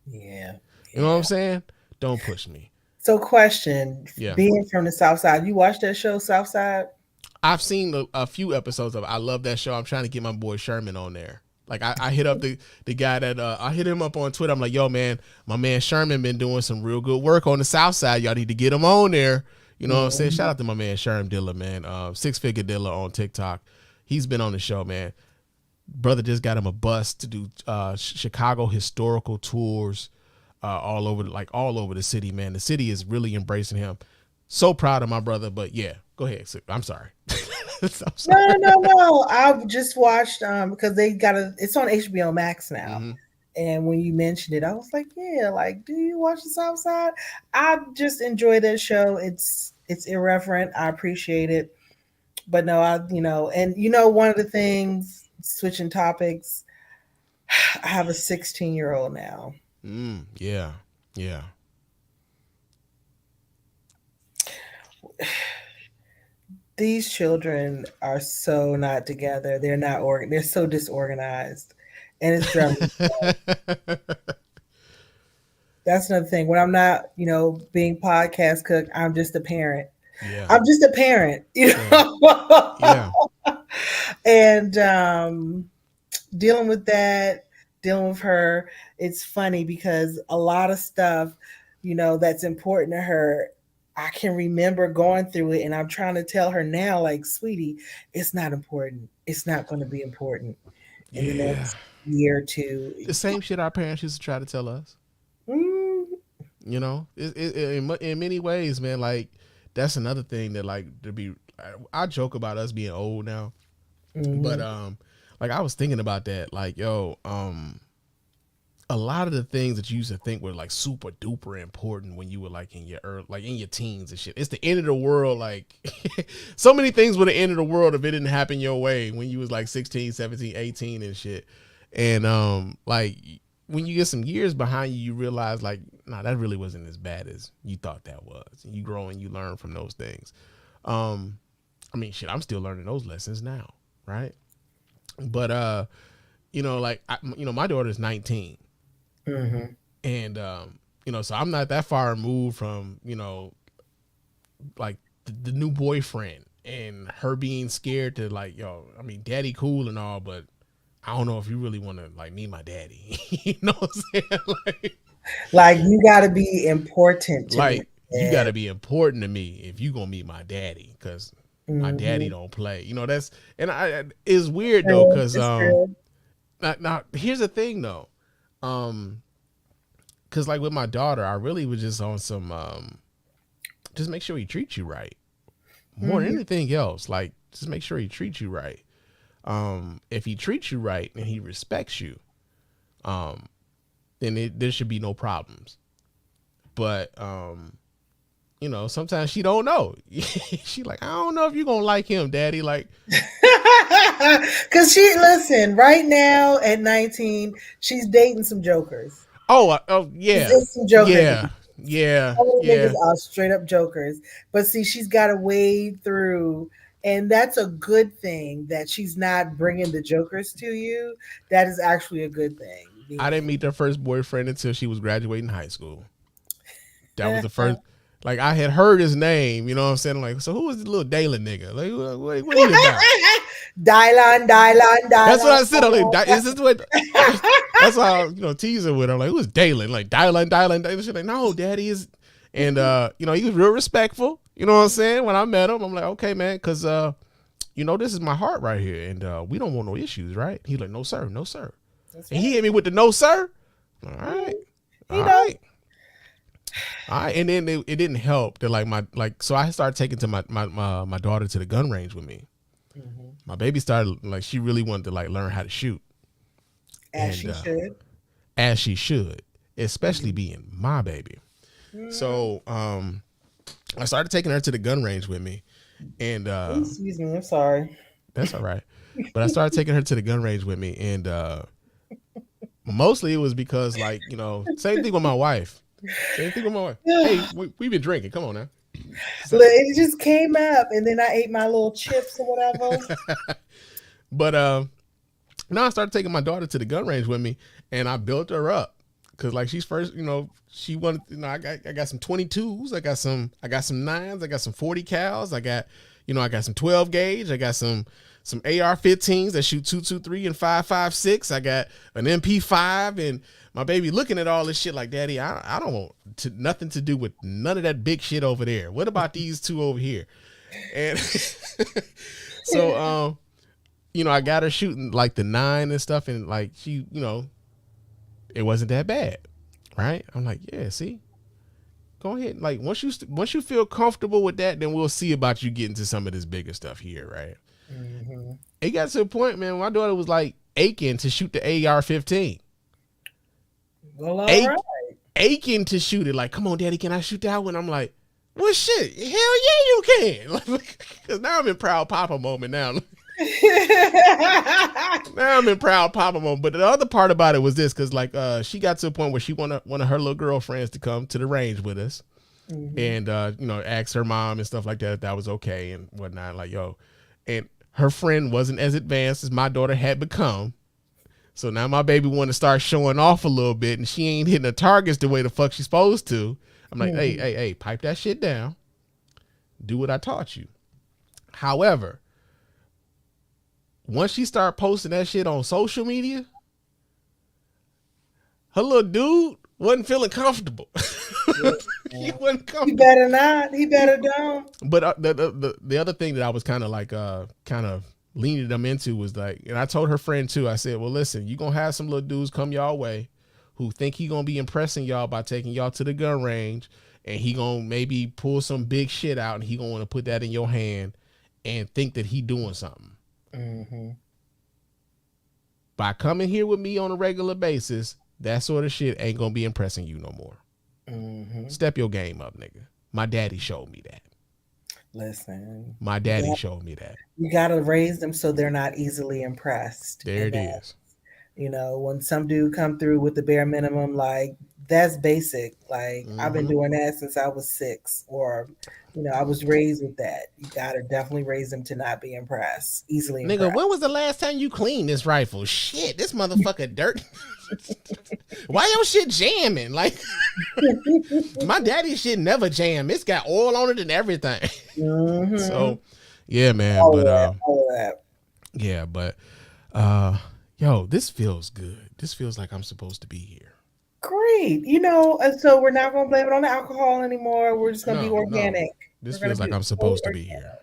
Yeah. You know what I'm saying? Don't push me. So question, yeah. Being from the South Side, you watched that show, South Side? I've seen a few episodes of it. I love that show. I'm trying to get my boy Sherman on there. Like I hit up the guy that I hit him up on Twitter. I'm like, yo, man, my man Sherman been doing some real good work on the South Side. Y'all need to get him on there. You know what I'm saying? Shout out to my man Sherman Dilla, man. Six Figure Dilla on TikTok. He's been on the show, man. Brother just got him a bus to do Chicago historical tours all over the city, man. The city is really embracing him. So proud of my brother, but yeah, go ahead. I'm sorry. No. I just watched because it's on HBO Max now. Mm-hmm. And when you mentioned it, I was like, yeah, like, do you watch the South Side? I just enjoy that show. It's irreverent. I appreciate it. But no, one of the things, switching topics, I have a 16-year-old now. Yeah. These children are so not together. They're not they're so disorganized. And it's driving me. That's another thing. When I'm not, being podcast cook, I'm just a parent. Yeah. I'm just a parent, Yeah. And dealing with her, it's funny because a lot of stuff, that's important to her, I can remember going through it, and I'm trying to tell her now, like, sweetie, it's not important. It's not going to be important in the next year or two. The same shit our parents used to try to tell us. In many ways, man, like, that's another thing that, like, I joke about us being old now, but like, I was thinking about that, like, yo, a lot of the things that you used to think were like super duper important when you were like in your teens and shit. It's the end of the world. Like so many things were the end of the world if it didn't happen your way when you was like 16, 17, 18 and shit. And like when you get some years behind you, you realize like, nah, that really wasn't as bad as you thought that was. And you grow and you learn from those things. I mean, shit, I'm still learning those lessons now. Right. But, my daughter's 19. Mm-hmm. And, so I'm not that far removed from, like the new boyfriend and her being scared to like, yo, I mean, daddy cool and all, but I don't know if you really want to like meet my daddy. You know what I'm saying? Like you got to be important to me. You got to be important to me if you going to meet my daddy because my daddy don't play. It's weird though because now here's the thing though. Cause like with my daughter, I really was just on some, just make sure he treats you right more than anything else. Like just make sure he treats you right. If he treats you right and he respects you, then there should be no problems. But, sometimes she don't know. She like, I don't know if you're going to like him, daddy. Like, cause listen, right now at 19, she's dating some jokers. Oh yeah. Some jokers. Yeah. Niggas are straight up jokers. But see, she's got to wade through, and that's a good thing that she's not bringing the jokers to you. That is actually a good thing. I didn't meet their first boyfriend until she was graduating high school. That was the first. Like I had heard his name, you know what I'm saying? Like, so who was the little Dalen nigga? Like, what are you about? Dylan. That's what I said. I'm like, is this what? That's why I, teasing with her. I'm like, who's Dalen? Like Dylan. She's like, no, daddy is. And he was real respectful. You know what I'm saying? When I met him, I'm like, okay, man, because you know, this is my heart right here, and we don't want no issues, right? He like, no sir, no sir. That's And right. he hit me with the no sir. All right, He all know. right. All right, and then it didn't help that so I started taking to my daughter to the gun range with me. Mhm. My baby started like she really wanted to like learn how to shoot, As and she should. as she should, especially being my baby. Mhm. So I started taking her to the gun range with me, and Excuse me, I'm sorry. that's all right. But I started taking her to the gun range with me, and mostly it was because like you know same thing with my wife. Same thing with my wife. Hey, we've been drinking. Come on now. Look, it just came up, and then I ate my little chips or whatever. But now I started taking my daughter to the gun range with me, and I built her up because like she's first, you know, she wanted, you know, I got some 22s, I got some 9s, I got some 40 cals, I got some 12 gauge, I got some AR-15s that shoot 223 and 5.56, I got an MP5, and my baby looking at all this shit like, Daddy, I don't want nothing to do with none of that big shit over there. What about these two over here? And so you know, I got her shooting like the 9 and stuff, and like she, you know, it wasn't that bad, right? I'm like, yeah, see, go ahead. Like once you feel comfortable with that, then we'll see about you getting to some of this bigger stuff here, right? Mm-hmm. It got to a point, man. My daughter was like aching to shoot the AR-15, Well, all right. aching to shoot it. Like, come on, Daddy, can I shoot that one? I'm like, well, shit, hell yeah, you can. Because now I'm in proud papa moment now. Now I'm in proud papa mode. But the other part about it was this, because like she got to a point where she wanted one of her little girlfriends to come to the range with us, and you know, ask her mom and stuff like that if that was okay and whatnot. Like, yo, and her friend wasn't as advanced as my daughter had become. So now my baby want to start showing off a little bit, and she ain't hitting the targets the way the fuck she's supposed to. I'm like, hey, pipe that shit down. Do what I taught you. However, once she started posting that shit on social media, her little dude wasn't feeling comfortable. He wasn't comfortable. He better not. He better don't. But the other thing that I was kind of like kind of leaning them into was like, and I told her friend too, I said, well, listen, you gonna have some little dudes come y'all way who think he gonna be impressing y'all by taking y'all to the gun range, and he gonna maybe pull some big shit out, and he gonna want to put that in your hand and think that he doing something. Mm-hmm. By coming here with me on a regular basis, that sort of shit ain't gonna be impressing you no more. Mm-hmm. Step your game up, nigga. My daddy showed me that. Listen, My daddy showed me that. you gotta raise them so they're not easily impressed. There And it that, is. you know, when some dude come through with the bare minimum, like that's basic. Like I've been doing that since I was 6, or you know, I was raised with that. You gotta definitely raise them to not be easily Nigga, impressed. when was the last time you cleaned this rifle? Shit, this motherfucker dirt. Why your shit jamming? Like, my daddy's shit never jam. It's got oil on it and everything. Mm-hmm. So, yeah, man. all but of that. yeah, but yo, this feels good. This feels like I'm supposed to be here. Great. You know, and so we're not gonna blame it on the alcohol anymore. We're just gonna be No. organic. This We're gonna feels like be I'm supposed to be here.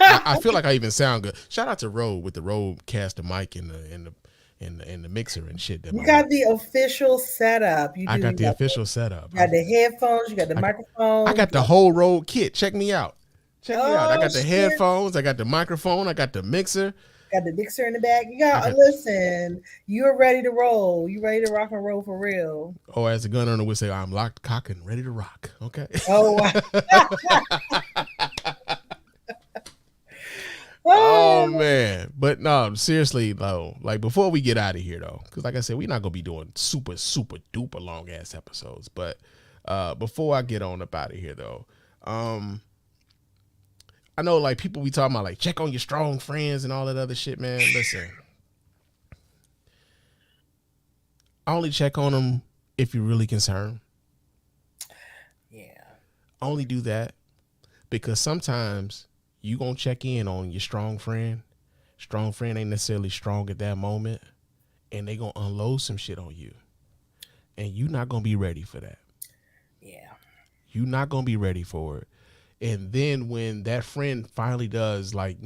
I feel like I even sound good. Shout out to Rode with the Rodecaster mic in the mixer and shit. You got the official setup. You do. I got the You official setup. got the headphones. You got the microphone. I got the whole Rode kit. Check me out. Check me out. I Oh, got the shit. headphones. I got the microphone. I got the mixer. Got the mixer in the back. You got, listen. You're ready to roll. You ready to rock and roll for real? Oh, as the gun owner would say, I'm locked, cock, and ready to rock. Okay. Oh, wow. Oh man, but no, seriously though. Like before we get out of here though, because like I said, we're not gonna be doing super duper long ass episodes. But before I get on up out of here though, I know like people be talking about like check on your strong friends and all that other shit, man. Listen, I only check on them if you're really concerned. Yeah. I only do that because sometimes you gonna check in on your strong friend. Strong friend ain't necessarily strong at that moment, and they gonna unload some shit on you, and you not gonna be ready for that. Yeah. You not gonna be ready for it. And then when that friend finally does, like,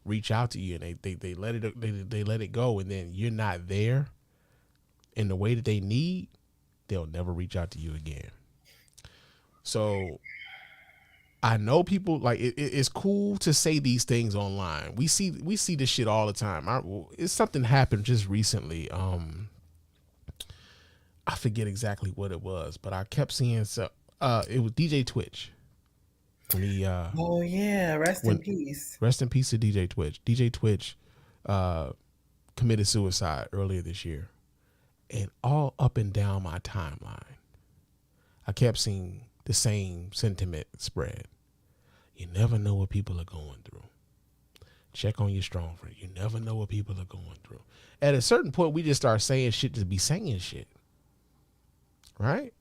reach out to you, and they let it go, and then you're not there in the way that they need, they'll never reach out to you again. So I know people like it's cool to say these things online. We see this shit all the time. It's something happened just recently. I forget exactly what it was, but I kept seeing it was DJ Twitch. When he Oh yeah, rest in when peace. rest in peace to DJ Twitch. DJ Twitch uh committed suicide earlier this year. And all up and down my timeline, I kept seeing the same sentiment spread. You never know what people are going through. Check on your strong friend. You never know what people are going through. At a certain point, we just start saying shit to be saying shit. Right?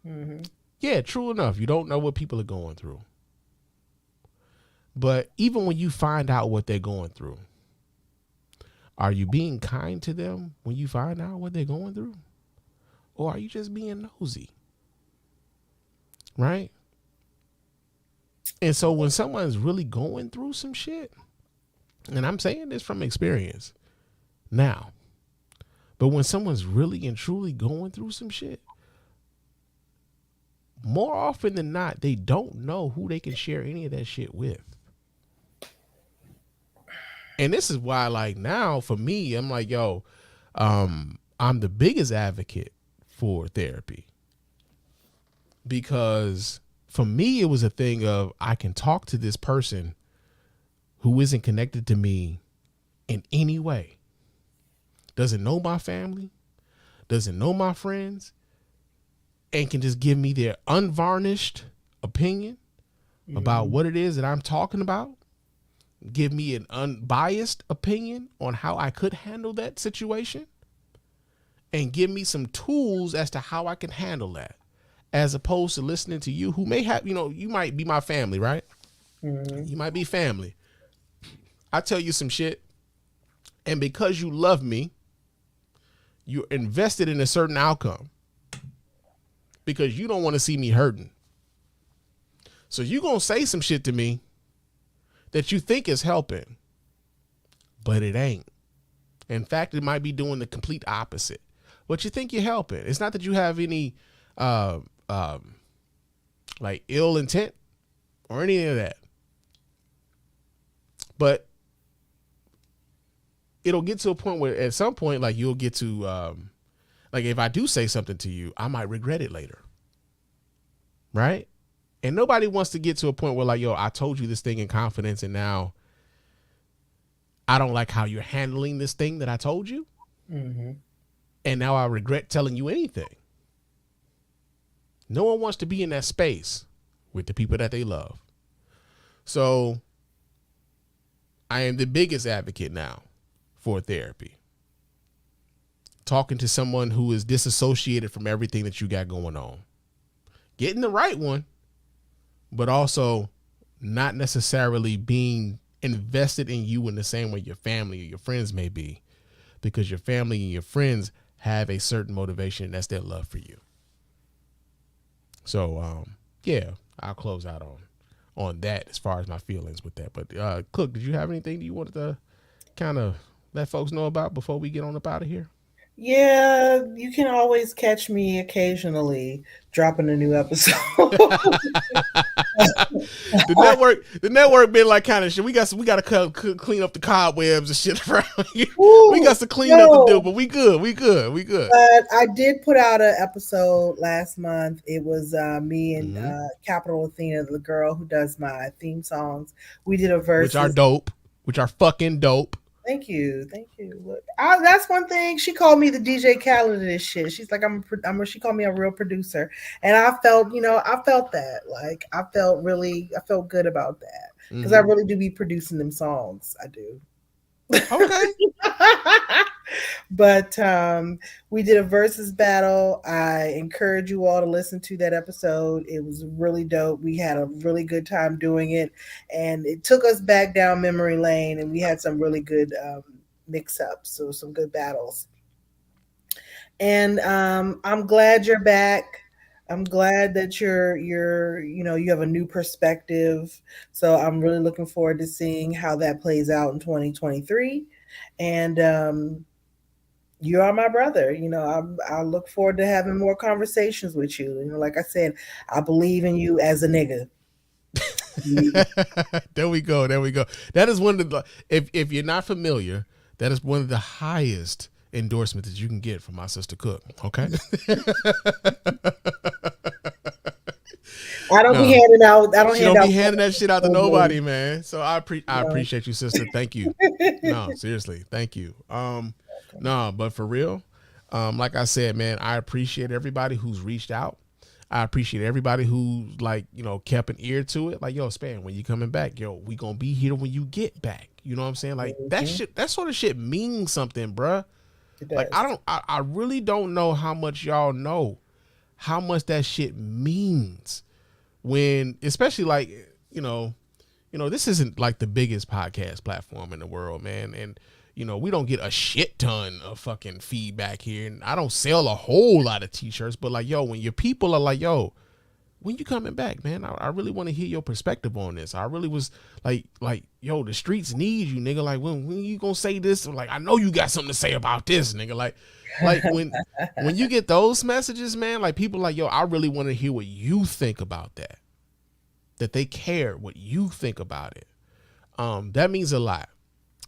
Mm-hmm. Yeah, true enough. You don't know what people are going through. But even when you find out what they're going through, are you being kind to them when you find out what they're going through? Or are you just being nosy? Right? And so when someone's really going through some shit, and I'm saying this from experience now, but when someone's really and truly going through some shit, more often than not, they don't know who they can share any of that shit with. And this is why, like, now for me, I'm like, yo, I'm the biggest advocate for therapy, because for me, it was a thing of I can talk to this person who isn't connected to me in any way, doesn't know my family, doesn't know my friends, and can just give me their unvarnished opinion about what it is that I'm talking about, give me an unbiased opinion on how I could handle that situation, and give me some tools as to how I can handle that, as opposed to listening to you who may have, you might be my family, right? Mm-hmm. You might be family. I tell you some shit, and because you love me, you're invested in a certain outcome because you don't want to see me hurting. So you're going to say some shit to me that you think is helping, but it ain't. In fact, it might be doing the complete opposite. But you think you're helping. It's not that you have any like ill intent or any of that. But it'll get to a point where at some point, like, you'll get to like, if I do say something to you, I might regret it later. Right? And nobody wants to get to a point where, like, yo, I told you this thing in confidence, and now I don't like how you're handling this thing that I told you. Mm-hmm. And now I regret telling you anything. No one wants to be in that space with the people that they love. So I am the biggest advocate now for therapy. Talking to someone who is disassociated from everything that you got going on. Getting the right one, but also not necessarily being invested in you in the same way your family or your friends may be, because your family and your friends have a certain motivation, and that's their love for you. So, yeah, I'll close out on that as far as my feelings with that. But Cook, did you have anything that you wanted to kind of let folks know about before we get on up out of here? Yeah, you can always catch me occasionally dropping a new episode. the network been like kind of shit. We got to clean up the cobwebs and shit around here. Ooh, We got some cleaning up to do, but we good. But I did put out an episode last month. It was me and Capital Athena, the girl who does my theme songs. We did a verse, which are fucking dope. Thank you. Look, that's one thing. She called me the DJ Khaled of this shit. She's like, she called me a real producer, and I felt that. Like, I felt good about that, because I really do be producing them songs. I do. Okay. But we did a versus battle. I encourage you all to listen to that episode. It was really dope. We had a really good time doing it, and it took us back down memory lane, and we had some really good mix-ups, so some good battles. And I'm glad you're back. I'm glad that you have a new perspective. So I'm really looking forward to seeing how that plays out in 2023. And you are my brother. I look forward to having more conversations with you. Like I said, I believe in you as a nigga. There we go. There we go. That is one of the, if you're not familiar, that is one of the highest endorsements that you can get from my sister Cook. Okay. I don't be handing out. I don't She hand don't out. be handing that shit out to nobody, man. So I appreciate you, sister. Thank you. No, seriously, thank you. No, but for real, like I said, man, I appreciate everybody who's reached out. I appreciate everybody who's kept an ear to it. Like, yo, Spann, when you coming back, yo, we gonna be here when you get back. You know what I'm saying? Like that shit, that sort of shit means something, bruh. Like I really don't know how much y'all know how much that shit means when, especially this isn't like the biggest podcast platform in the world, man. And, we don't get a shit ton of fucking feedback here. And I don't sell a whole lot of t-shirts, but like, yo, when your people are like, yo, when you coming back, man, I really want to hear your perspective on this. I really was like, yo, the streets need you, nigga. Like when you gonna say this? Like, I know you got something to say about this, nigga. Like when you get those messages, man, like people like, yo, I really want to hear what you think about that they care what you think about it. That means a lot.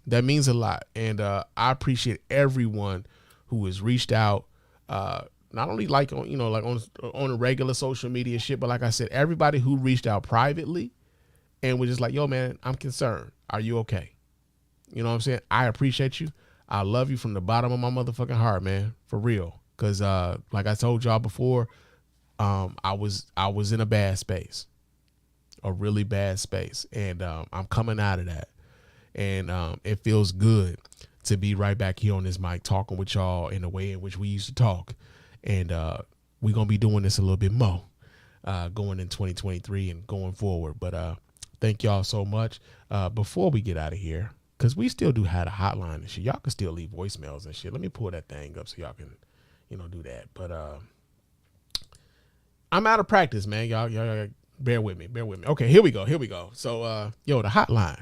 That means a lot. And I appreciate everyone who has reached out, not only like on, on a regular social media shit, but like I said, everybody who reached out privately and was just like, yo, man, I'm concerned. Are you okay? You know what I'm saying? I appreciate you. I love you from the bottom of my motherfucking heart, man, for real. Cause like I told y'all before, I was in a bad space, a really bad space. And I'm coming out of that. And it feels good to be right back here on this mic talking with y'all in the way in which we used to talk. And we're going to be doing this a little bit more going in 2023 and going forward. But thank y'all so much. Before we get out of here, because we still do have a hotline and shit. Y'all can still leave voicemails and shit. Let me pull that thing up so y'all can, do that. But I'm out of practice, man. Y'all bear with me. Okay, here we go. So, the hotline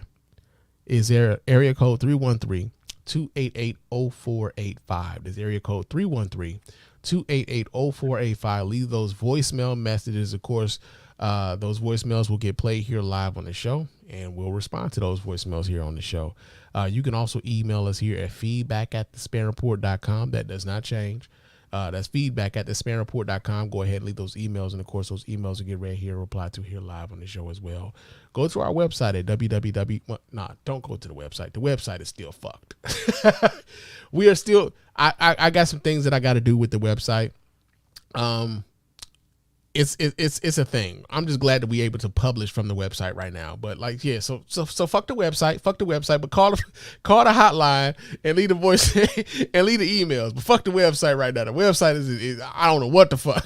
is there area code 313-288-0485. There's area code 313-288-0485. Leave those voicemail messages. Of course, those voicemails will get played here live on the show, and we'll respond to those voicemails here on the show. You can also email us here at feedback@thespannreport.com. That does not change. That's feedback@thespannreport.com. Go ahead and leave those emails. And of course, those emails will get read here, replied to here live on the show as well. Go to our website at don't go to the website. The website is still fucked. We are still, I got some things that I got to do with the website. It's a thing. I'm just glad that we able to publish from the website right now. But like, yeah, so fuck the website, but call the hotline and leave the voice and leave the emails. But fuck the website right now. The website is I don't know what the fuck.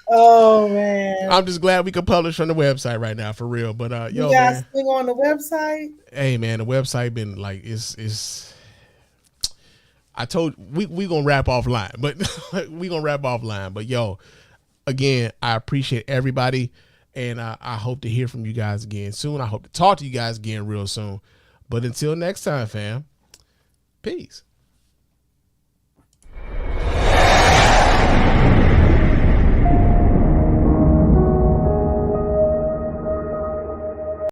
Oh man. I'm just glad we can publish from the website right now for real. But you guys thing on the website? Hey man, the website been like it's I told we gonna wrap offline, but But yo, again, I appreciate everybody, and I hope to hear from you guys again soon. I hope to talk to you guys again real soon. But until next time, fam, peace.